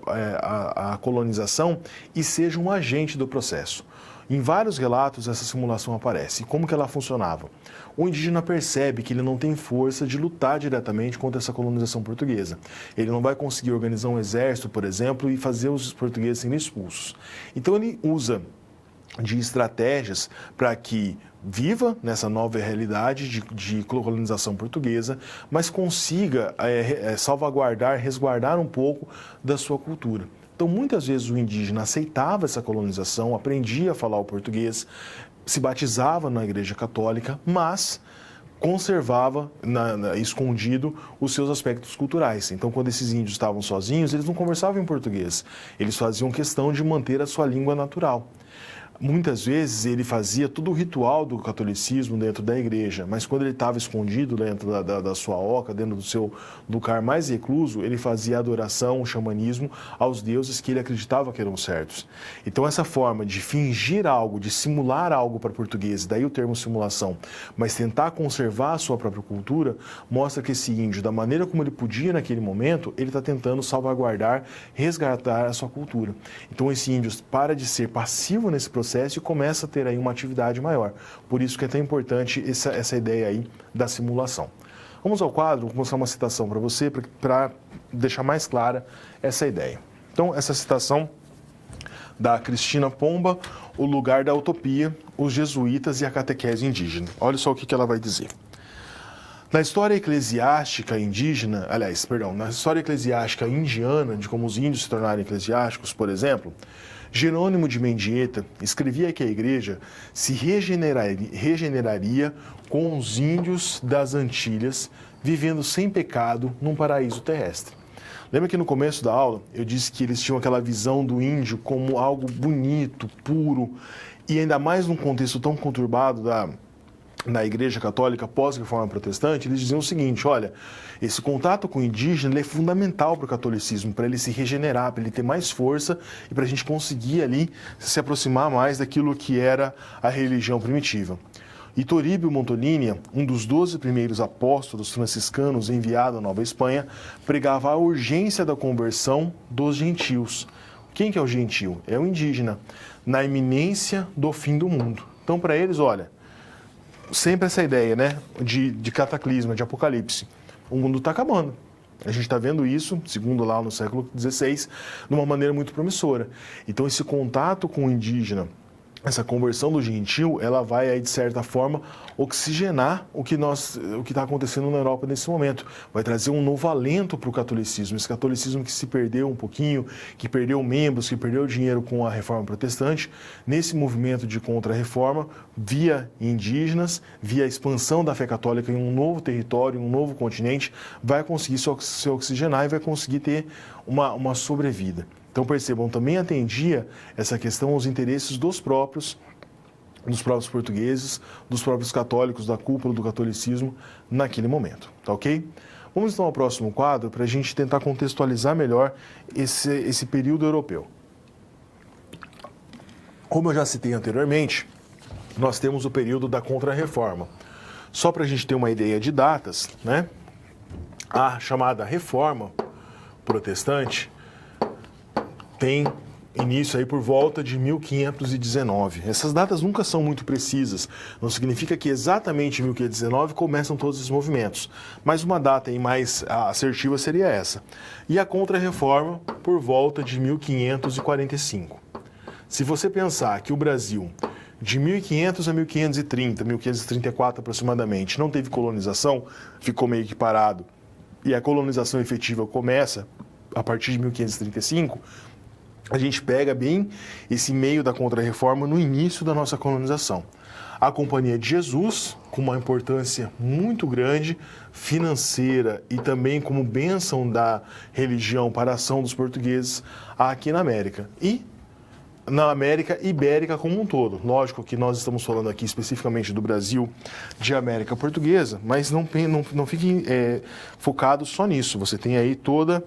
a colonização e seja um agente do processo. Em vários relatos, essa simulação aparece. E como que ela funcionava? O indígena percebe que ele não tem força de lutar diretamente contra essa colonização portuguesa. Ele não vai conseguir organizar um exército, por exemplo, e fazer os portugueses serem expulsos. Então ele usa de estratégias para que viva nessa nova realidade de colonização portuguesa, mas consiga salvaguardar, resguardar um pouco da sua cultura. Então, muitas vezes o indígena aceitava essa colonização, aprendia a falar o português, se batizava na Igreja Católica, mas conservava escondido os seus aspectos culturais. Então, quando esses índios estavam sozinhos, eles não conversavam em português. Eles faziam questão de manter a sua língua natural. Muitas vezes ele fazia todo o ritual do catolicismo dentro da igreja, mas quando ele estava escondido dentro da sua oca, dentro do seu lugar mais recluso, ele fazia adoração, o xamanismo aos deuses que ele acreditava que eram certos. Então essa forma de fingir algo, de simular algo para português, daí o termo simulação, mas tentar conservar a sua própria cultura, mostra que esse índio, da maneira como ele podia naquele momento, ele está tentando salvaguardar, resgatar a sua cultura. Então esse índio para de ser passivo nesse processo e começa a ter aí uma atividade maior. Por isso que é tão importante essa ideia aí da simulação. Vamos ao quadro, vou mostrar uma citação para você para deixar mais clara essa ideia. Então, essa citação da Cristina Pomba, O Lugar da Utopia, os Jesuítas e a Catequese Indígena. Olha só o que ela vai dizer. Na história eclesiástica indígena, na história eclesiástica indiana, de como os índios se tornaram eclesiásticos, por exemplo, Jerônimo de Mendieta escrevia que a igreja se regeneraria com os índios das Antilhas, vivendo sem pecado num paraíso terrestre. Lembra que no começo da aula eu disse que eles tinham aquela visão do índio como algo bonito, puro, e ainda mais num contexto tão conturbado na Igreja Católica pós-reforma protestante, eles diziam o seguinte: olha, esse contato com o indígena é fundamental para o catolicismo, para ele se regenerar, para ele ter mais força e para a gente conseguir ali se aproximar mais daquilo que era a religião primitiva. E Toribio Montolini, um dos 12 primeiros apóstolos franciscanos enviado à Nova Espanha, pregava a urgência da conversão dos gentios. Quem que é o gentio? É o indígena, na iminência do fim do mundo. Então, para eles, olha, sempre essa ideia, né, de cataclisma, de apocalipse. O mundo está acabando. A gente está vendo isso, segundo lá no século XVI, de uma maneira muito promissora. Então, esse contato com o indígena, essa conversão do gentio, ela vai, aí, de certa forma, oxigenar o que está acontecendo na Europa nesse momento. Vai trazer um novo alento para o catolicismo. Esse catolicismo que se perdeu um pouquinho, que perdeu membros, que perdeu dinheiro com a reforma protestante, nesse movimento de contra-reforma, via indígenas, via a expansão da fé católica em um novo território, em um novo continente, vai conseguir se oxigenar e vai conseguir ter uma sobrevida. Então, percebam, também atendia essa questão aos interesses dos próprios portugueses, dos próprios católicos, da cúpula do catolicismo naquele momento, tá ok? Vamos então ao próximo quadro para a gente tentar contextualizar melhor esse período europeu. Como eu já citei anteriormente, nós temos o período da Contra-Reforma. Só para a gente ter uma ideia de datas, né? A chamada Reforma Protestante tem início aí por volta de 1519. Essas datas nunca são muito precisas, não significa que exatamente em 1519 começam todos esses movimentos, mas uma data aí mais assertiva seria essa. E a Contra-Reforma por volta de 1545. Se você pensar que o Brasil, de 1500 a 1530, 1534 aproximadamente, não teve colonização, ficou meio que parado, e a colonização efetiva começa a partir de 1535, a gente pega bem esse meio da Contra-Reforma no início da nossa colonização. A Companhia de Jesus, com uma importância muito grande, financeira e também como bênção da religião para a ação dos portugueses aqui na América. E na América Ibérica como um todo. Lógico que nós estamos falando aqui especificamente do Brasil, de América Portuguesa, mas não fiquem focados só nisso. Você tem aí toda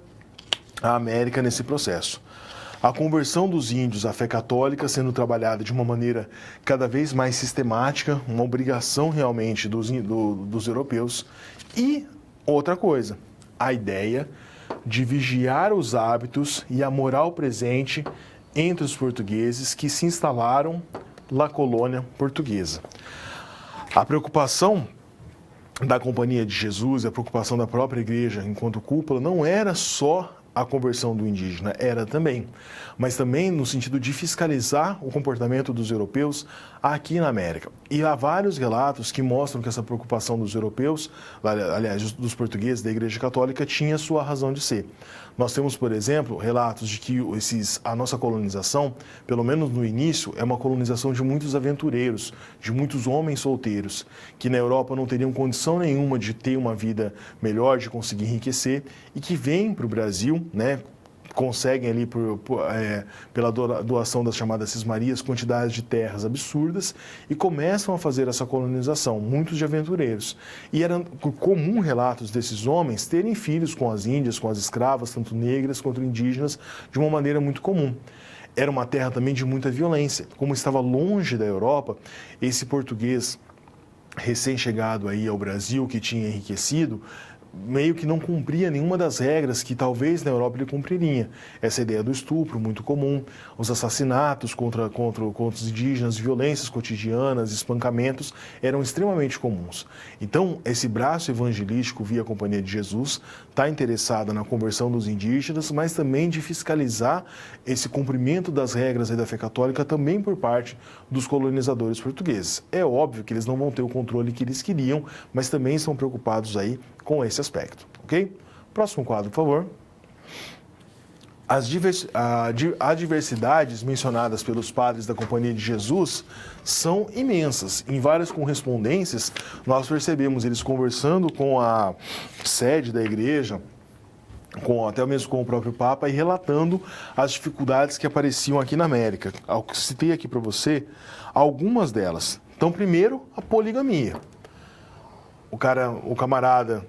a América nesse processo. A conversão dos índios à fé católica sendo trabalhada de uma maneira cada vez mais sistemática, uma obrigação realmente dos europeus. E outra coisa, a ideia de vigiar os hábitos e a moral presente entre os portugueses que se instalaram na colônia portuguesa. A preocupação da Companhia de Jesus, a preocupação da própria igreja enquanto cúpula, não era só a conversão do indígena, era também, mas também no sentido de fiscalizar o comportamento dos europeus aqui na América. E há vários relatos que mostram que essa preocupação dos europeus, aliás, dos portugueses da Igreja Católica, tinha sua razão de ser. Nós temos, por exemplo, relatos de que a nossa colonização, pelo menos no início, é uma colonização de muitos aventureiros, de muitos homens solteiros, que na Europa não teriam condição nenhuma de ter uma vida melhor, de conseguir enriquecer, e que vêm para o Brasil, né, conseguem ali pela doação das chamadas cismarias quantidades de terras absurdas e começam a fazer essa colonização, muitos de aventureiros. E era comum relatos desses homens terem filhos com as índias, com as escravas, tanto negras quanto indígenas, de uma maneira muito comum. Era uma terra também de muita violência. Como estava longe da Europa, esse português recém-chegado aí ao Brasil, que tinha enriquecido, meio que não cumpria nenhuma das regras que talvez na Europa ele cumpriria. Essa ideia do estupro, muito comum, os assassinatos contra os indígenas, violências cotidianas, espancamentos, eram extremamente comuns. Então, esse braço evangelístico via Companhia de Jesus está interessado na conversão dos indígenas, mas também de fiscalizar esse cumprimento das regras aí da fé católica também por parte dos colonizadores portugueses. É óbvio que eles não vão ter o controle que eles queriam, mas também estão preocupados aí com esse aspecto, ok? Próximo quadro, por favor. As adversidades mencionadas pelos padres da Companhia de Jesus são imensas. Em várias correspondências, nós percebemos eles conversando com a sede da igreja, até mesmo com o próprio Papa, e relatando as dificuldades que apareciam aqui na América. Eu citei aqui para você algumas delas. Então, primeiro, a poligamia. O camarada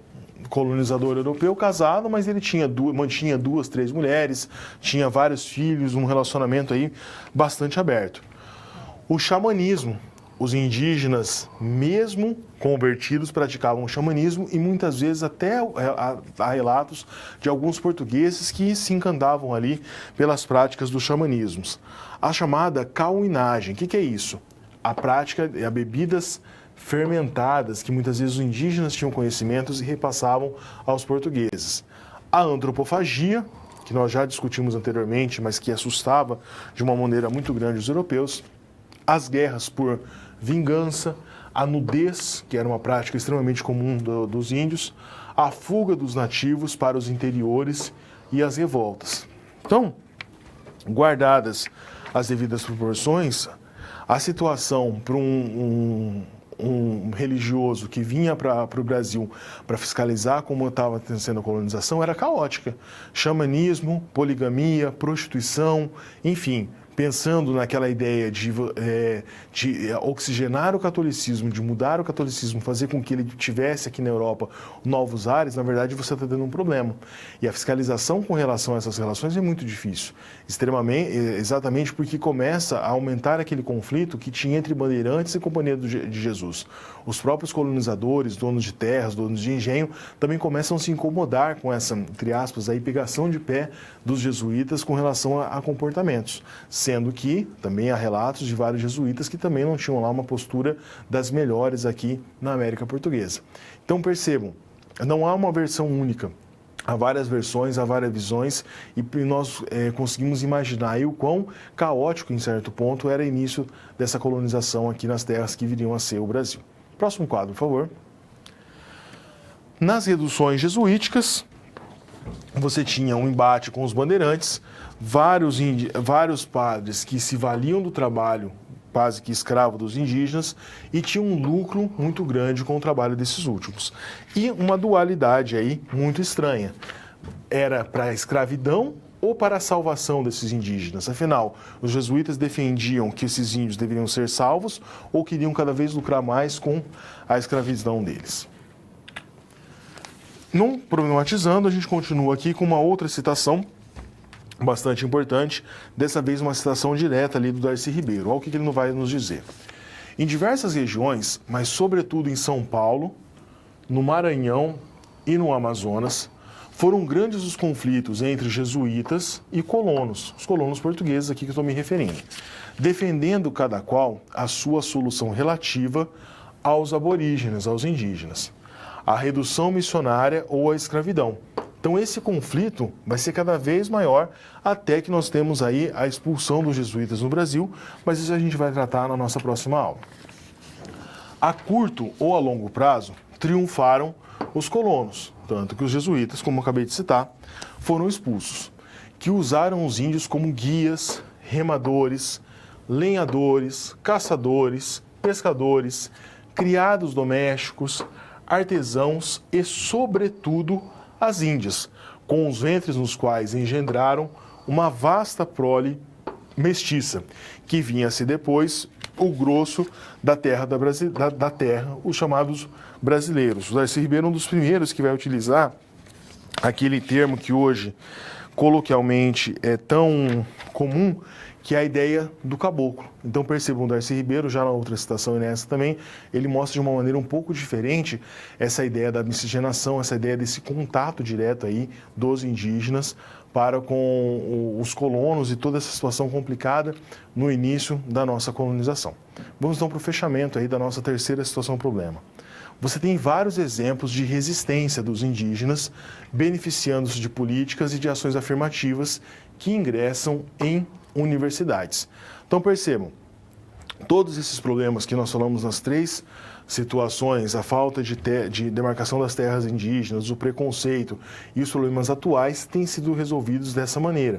colonizador europeu casado, mas ele mantinha 2, 3 mulheres, tinha vários filhos, um relacionamento aí bastante aberto. O xamanismo. Os indígenas, mesmo convertidos, praticavam o xamanismo e muitas vezes até há relatos de alguns portugueses que se encantavam ali pelas práticas dos xamanismos. A chamada cauinagem, o que é isso? A prática de bebidas fermentadas, que muitas vezes os indígenas tinham conhecimentos e repassavam aos portugueses. A antropofagia, que nós já discutimos anteriormente, mas que assustava de uma maneira muito grande os europeus. As guerras por vingança, a nudez, que era uma prática extremamente comum dos índios, a fuga dos nativos para os interiores e as revoltas. Então, guardadas as devidas proporções, a situação para um religioso que vinha para o Brasil para fiscalizar como estava sendo a colonização era caótica. Xamanismo, poligamia, prostituição, enfim, pensando naquela ideia de oxigenar o catolicismo, de mudar o catolicismo, fazer com que ele tivesse aqui na Europa novos ares, na verdade você está tendo um problema. E a fiscalização com relação a essas relações é muito difícil, exatamente porque começa a aumentar aquele conflito que tinha entre bandeirantes e Companhia de Jesus. Os próprios colonizadores, donos de terras, donos de engenho, também começam a se incomodar com essa, entre aspas, aí, pegação de pé dos jesuítas com relação a comportamentos. Sendo que também há relatos de vários jesuítas que também não tinham lá uma postura das melhores aqui na América Portuguesa. Então percebam, não há uma versão única. Há várias versões, há várias visões e nós conseguimos imaginar aí o quão caótico, em certo ponto, era o início dessa colonização aqui nas terras que viriam a ser o Brasil. Próximo quadro, por favor. Nas reduções jesuíticas, você tinha um embate com os bandeirantes, vários padres que se valiam do trabalho quase que escravo dos indígenas e tinham um lucro muito grande com o trabalho desses últimos. E uma dualidade aí muito estranha. Era para a escravidão ou para a salvação desses indígenas? Afinal, os jesuítas defendiam que esses índios deveriam ser salvos ou queriam cada vez lucrar mais com a escravidão deles? Não problematizando, a gente continua aqui com uma outra citação bastante importante, dessa vez uma citação direta ali do Darcy Ribeiro. Olha o que ele não vai nos dizer. Em diversas regiões, mas sobretudo em São Paulo, no Maranhão e no Amazonas, foram grandes os conflitos entre jesuítas e colonos, os colonos portugueses aqui que eu estou me referindo, defendendo cada qual a sua solução relativa aos aborígenes, aos indígenas, a redução missionária ou a escravidão. Então esse conflito vai ser cada vez maior até que nós temos aí a expulsão dos jesuítas no Brasil, mas isso a gente vai tratar na nossa próxima aula. A curto ou a longo prazo, triunfaram os colonos, tanto que os jesuítas, como eu acabei de citar, foram expulsos, que usaram os índios como guias, remadores, lenhadores, caçadores, pescadores, criados domésticos, artesãos e, sobretudo, as índias, com os ventres nos quais engendraram uma vasta prole mestiça, que vinha-se depois o grosso da terra, da terra, os chamados brasileiros. O Darcy Ribeiro é um dos primeiros que vai utilizar aquele termo que hoje, coloquialmente, é tão comum, que é a ideia do caboclo. Então percebam, o Darcy Ribeiro, já na outra citação e nessa também, ele mostra de uma maneira um pouco diferente essa ideia da miscigenação, essa ideia desse contato direto aí dos indígenas para com os colonos e toda essa situação complicada no início da nossa colonização. Vamos então para o fechamento aí da nossa terceira situação problema. Você tem vários exemplos de resistência dos indígenas, beneficiando-se de políticas e de ações afirmativas que ingressam em universidades. Então percebam, todos esses problemas que nós falamos nas três situações, a falta de demarcação das terras indígenas, o preconceito e os problemas atuais têm sido resolvidos dessa maneira.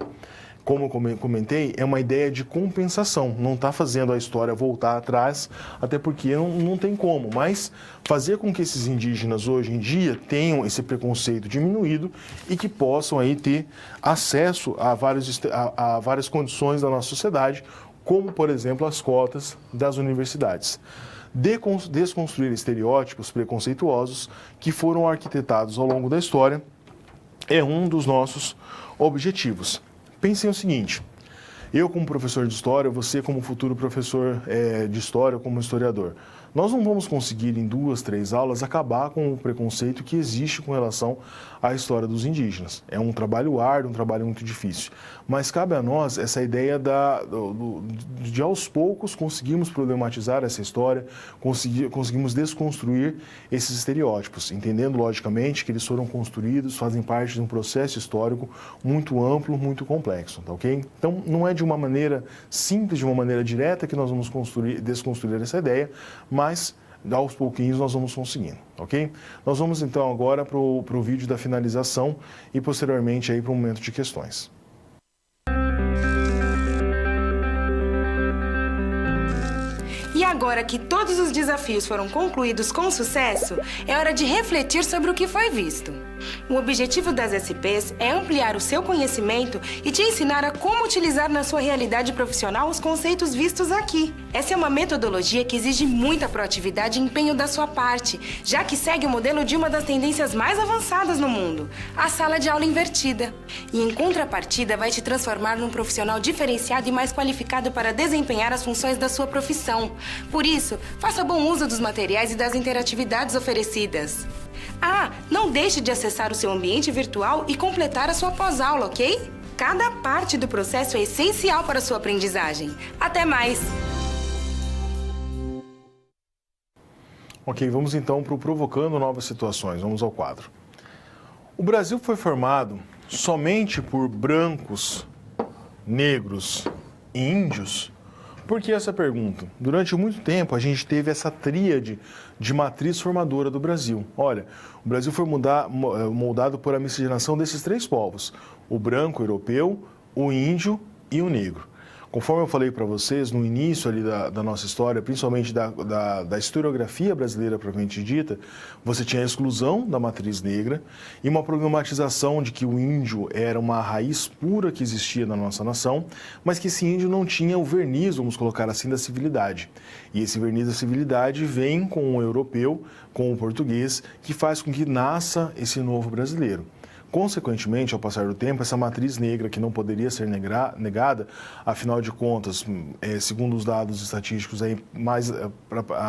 Como eu comentei, é uma ideia de compensação, não está fazendo a história voltar atrás, até porque não tem como, mas fazer com que esses indígenas hoje em dia tenham esse preconceito diminuído e que possam aí ter acesso a várias condições da nossa sociedade, como, por exemplo, as cotas das universidades. Desconstruir estereótipos preconceituosos que foram arquitetados ao longo da história é um dos nossos objetivos. Pensem o seguinte, eu como professor de história, você como futuro professor de história, como historiador, nós não vamos conseguir em 2, 3 aulas acabar com o preconceito que existe com relação à história dos indígenas. É um trabalho árduo, um trabalho muito difícil. Mas cabe a nós essa ideia de aos poucos conseguirmos problematizar essa história, conseguimos desconstruir esses estereótipos, entendendo logicamente que eles foram construídos, fazem parte de um processo histórico muito amplo, muito complexo, tá ok? Então não é de uma maneira simples, de uma maneira direta que nós vamos desconstruir essa ideia, mas aos pouquinhos nós vamos conseguindo, ok? Nós vamos então agora para o vídeo da finalização e posteriormente aí para o momento de questões. E agora que todos os desafios foram concluídos com sucesso, é hora de refletir sobre o que foi visto. O objetivo das SPs é ampliar o seu conhecimento e te ensinar a como utilizar na sua realidade profissional os conceitos vistos aqui. Essa é uma metodologia que exige muita proatividade e empenho da sua parte, já que segue o modelo de uma das tendências mais avançadas no mundo, a sala de aula invertida. E em contrapartida, vai te transformar num profissional diferenciado e mais qualificado para desempenhar as funções da sua profissão. Por isso, faça bom uso dos materiais e das interatividades oferecidas. Ah, não deixe de acessar o seu ambiente virtual e completar a sua pós-aula, ok? Cada parte do processo é essencial para a sua aprendizagem. Até mais! Ok, vamos então para o Provocando Novas Situações. Vamos ao quadro. O Brasil foi formado somente por brancos, negros e índios? Por que essa pergunta? Durante muito tempo a gente teve essa tríade de matriz formadora do Brasil. Olha, o Brasil foi moldado por a miscigenação desses três povos, o branco europeu, o índio e o negro. Conforme eu falei para vocês no início ali da nossa história, principalmente da historiografia brasileira propriamente dita, você tinha a exclusão da matriz negra e uma problematização de que o índio era uma raiz pura que existia na nossa nação, mas que esse índio não tinha o verniz, vamos colocar assim, da civilidade. E esse verniz da civilidade vem com o europeu, com o português, que faz com que nasça esse novo brasileiro. Consequentemente, ao passar do tempo, essa matriz negra que não poderia ser negada, afinal de contas, segundo os dados estatísticos,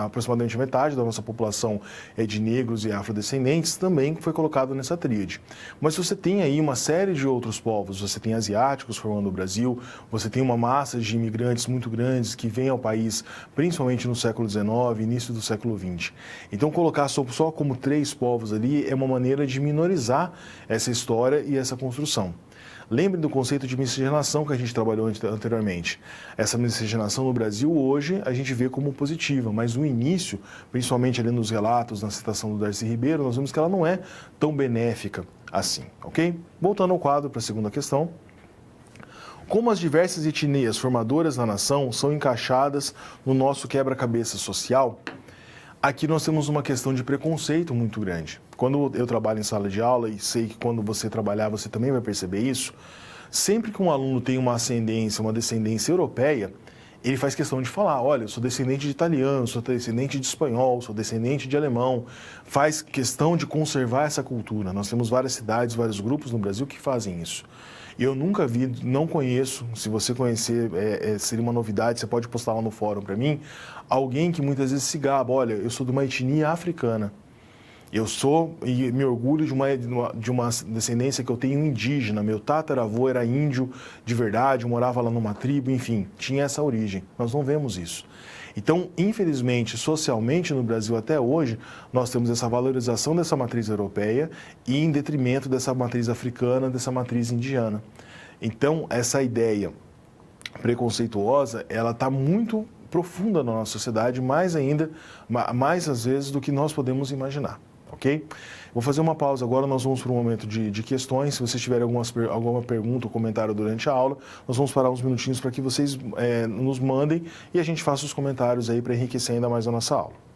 aproximadamente metade da nossa população é de negros e afrodescendentes, também foi colocado nessa tríade. Mas você tem aí uma série de outros povos, você tem asiáticos formando o Brasil, você tem uma massa de imigrantes muito grandes que vêm ao país, principalmente no século XIX, início do século XX. Então, colocar só como 3 povos ali é uma maneira de minorizar essa história e essa construção. Lembre do conceito de miscigenação que a gente trabalhou anteriormente. Essa miscigenação no Brasil hoje a gente vê como positiva, mas no início, principalmente ali nos relatos, na citação do Darcy Ribeiro, nós vemos que ela não é tão benéfica assim, ok? Voltando ao quadro para a segunda questão. Como as diversas etnias formadoras da nação são encaixadas no nosso quebra-cabeça social? Aqui nós temos uma questão de preconceito muito grande. Quando eu trabalho em sala de aula, e sei que quando você trabalhar você também vai perceber isso, sempre que um aluno tem uma ascendência, uma descendência europeia, ele faz questão de falar, olha, eu sou descendente de italiano, sou descendente de espanhol, sou descendente de alemão. Faz questão de conservar essa cultura. Nós temos várias cidades, vários grupos no Brasil que fazem isso. Eu nunca vi, não conheço, se você conhecer, seria uma novidade, você pode postar lá no fórum para mim, alguém que muitas vezes se gaba, olha, eu sou de uma etnia africana. Eu sou e me orgulho de uma descendência que eu tenho indígena. Meu tataravô era índio de verdade, morava lá numa tribo, enfim, tinha essa origem. Nós não vemos isso. Então, infelizmente, socialmente no Brasil até hoje, nós temos essa valorização dessa matriz europeia e em detrimento dessa matriz africana, dessa matriz indiana. Então, essa ideia preconceituosa, ela está muito profunda na nossa sociedade, mais ainda, mais às vezes do que nós podemos imaginar. Ok? Vou fazer uma pausa agora, nós vamos para um momento de questões. Se vocês tiverem alguma pergunta ou comentário durante a aula, nós vamos parar uns minutinhos para que vocês nos mandem e a gente faça os comentários aí para enriquecer ainda mais a nossa aula.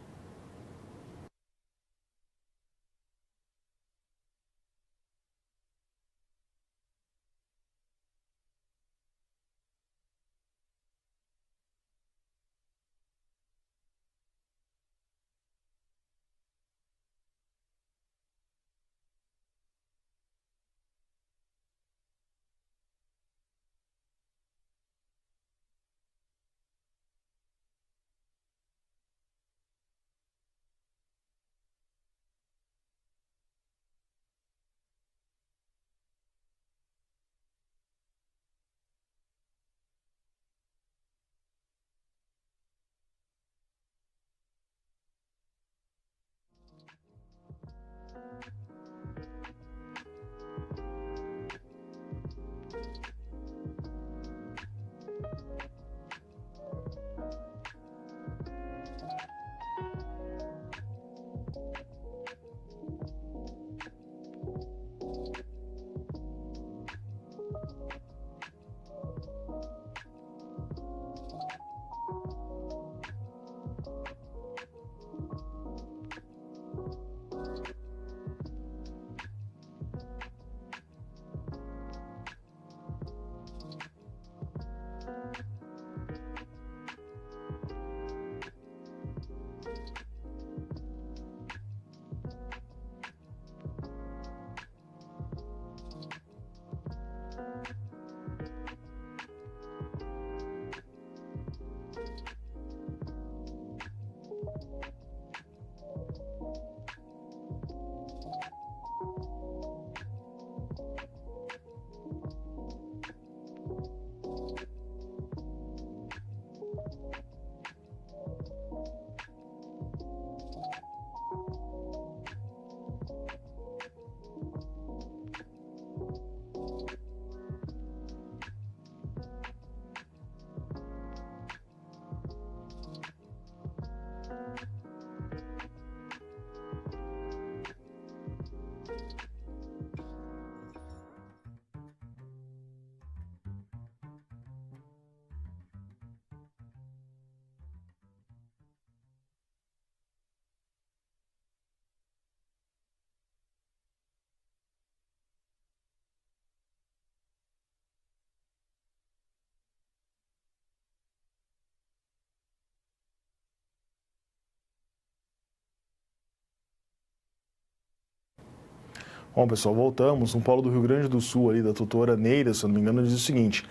Bom, pessoal, voltamos. Um polo do Rio Grande do Sul, ali, da tutora Neira, se eu não me engano, diz o seguinte...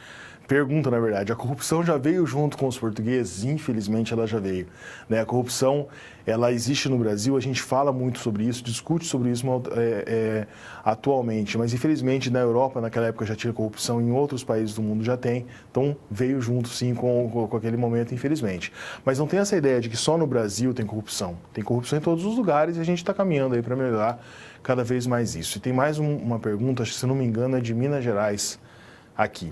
Pergunta, na verdade, a corrupção já veio junto com os portugueses? Infelizmente, ela já veio. Né? A corrupção, ela existe no Brasil, a gente fala muito sobre isso, discute sobre isso atualmente, mas infelizmente na Europa, naquela época já tinha corrupção, em outros países do mundo já tem, então veio junto sim com aquele momento, infelizmente. Mas não tem essa ideia de que só no Brasil tem corrupção em todos os lugares e a gente está caminhando aí para melhorar cada vez mais isso. E tem mais uma pergunta, acho que se não me engano é de Minas Gerais, aqui.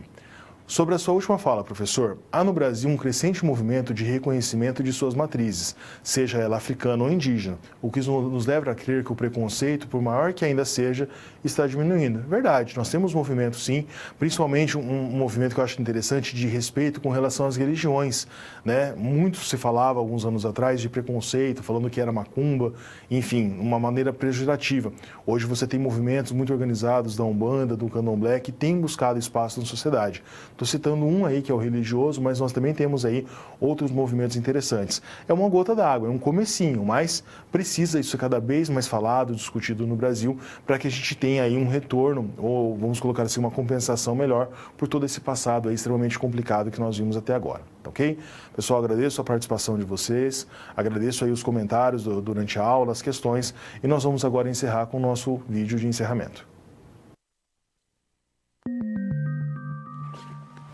Sobre a sua última fala, professor, há no Brasil um crescente movimento de reconhecimento de suas matrizes, seja ela africana ou indígena, o que nos leva a crer que o preconceito, por maior que ainda seja, está diminuindo. Verdade, nós temos movimento sim, principalmente um movimento que eu acho interessante de respeito com relação às religiões, né? Muito se falava alguns anos atrás de preconceito, falando que era macumba, enfim, uma maneira pejorativa. Hoje você tem movimentos muito organizados da Umbanda, do Candomblé, que têm buscado espaço na sociedade. Estou citando um aí que é o religioso, mas nós também temos aí outros movimentos interessantes. É uma gota d'água, é um comecinho, mas precisa isso ser cada vez mais falado, discutido no Brasil, para que a gente tenha aí um retorno, ou vamos colocar assim, uma compensação melhor por todo esse passado aí extremamente complicado que nós vimos até agora, tá ok? Pessoal, agradeço a participação de vocês, agradeço aí os comentários durante a aula, as questões, e nós vamos agora encerrar com o nosso vídeo de encerramento.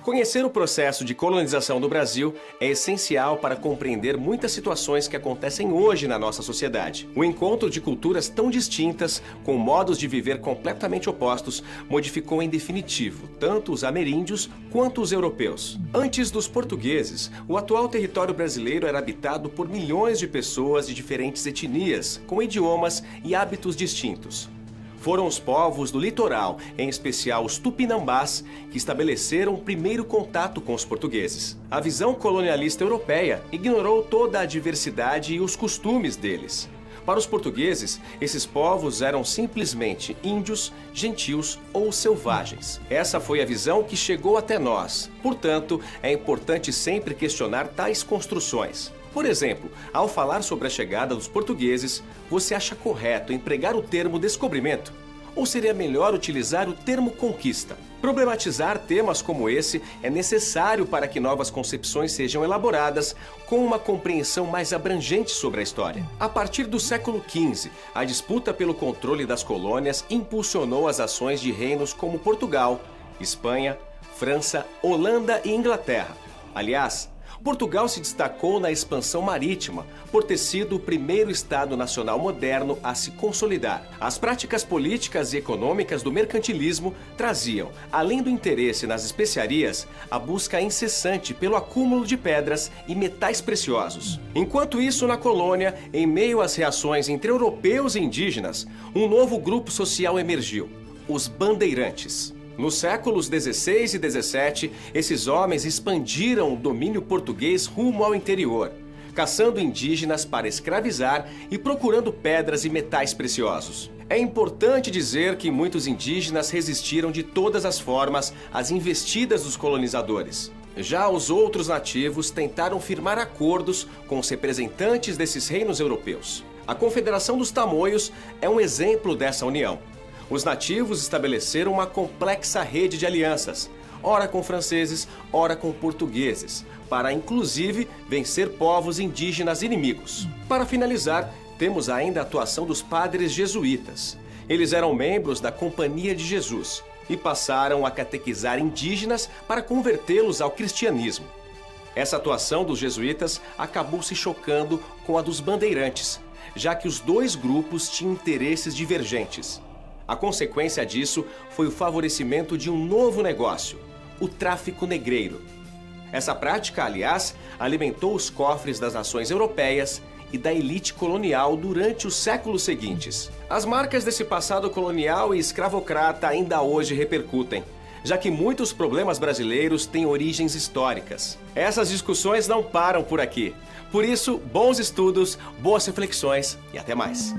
Conhecer o processo de colonização do Brasil é essencial para compreender muitas situações que acontecem hoje na nossa sociedade. O encontro de culturas tão distintas, com modos de viver completamente opostos, modificou em definitivo tanto os ameríndios quanto os europeus. Antes dos portugueses, o atual território brasileiro era habitado por milhões de pessoas de diferentes etnias, com idiomas e hábitos distintos. Foram os povos do litoral, em especial os tupinambás, que estabeleceram o primeiro contato com os portugueses. A visão colonialista europeia ignorou toda a diversidade e os costumes deles. Para os portugueses, esses povos eram simplesmente índios, gentios ou selvagens. Essa foi a visão que chegou até nós. Portanto, é importante sempre questionar tais construções. Por exemplo, ao falar sobre a chegada dos portugueses, você acha correto empregar o termo descobrimento? Ou seria melhor utilizar o termo conquista? Problematizar temas como esse é necessário para que novas concepções sejam elaboradas com uma compreensão mais abrangente sobre a história. A partir do século XV, a disputa pelo controle das colônias impulsionou as ações de reinos como Portugal, Espanha, França, Holanda e Inglaterra. Aliás, Portugal se destacou na expansão marítima por ter sido o primeiro Estado nacional moderno a se consolidar. As práticas políticas e econômicas do mercantilismo traziam, além do interesse nas especiarias, a busca incessante pelo acúmulo de pedras e metais preciosos. Enquanto isso, na colônia, em meio às reações entre europeus e indígenas, um novo grupo social emergiu: os bandeirantes. Nos séculos XVI e XVII, esses homens expandiram o domínio português rumo ao interior, caçando indígenas para escravizar e procurando pedras e metais preciosos. É importante dizer que muitos indígenas resistiram de todas as formas às investidas dos colonizadores. Já os outros nativos tentaram firmar acordos com os representantes desses reinos europeus. A Confederação dos Tamoios é um exemplo dessa união. Os nativos estabeleceram uma complexa rede de alianças, ora com franceses, ora com portugueses, para inclusive vencer povos indígenas inimigos. Para finalizar, temos ainda a atuação dos padres jesuítas. Eles eram membros da Companhia de Jesus e passaram a catequizar indígenas para convertê-los ao cristianismo. Essa atuação dos jesuítas acabou se chocando com a dos bandeirantes, já que os dois grupos tinham interesses divergentes. A consequência disso foi o favorecimento de um novo negócio, o tráfico negreiro. Essa prática, aliás, alimentou os cofres das nações europeias e da elite colonial durante os séculos seguintes. As marcas desse passado colonial e escravocrata ainda hoje repercutem, já que muitos problemas brasileiros têm origens históricas. Essas discussões não param por aqui. Por isso, bons estudos, boas reflexões e até mais.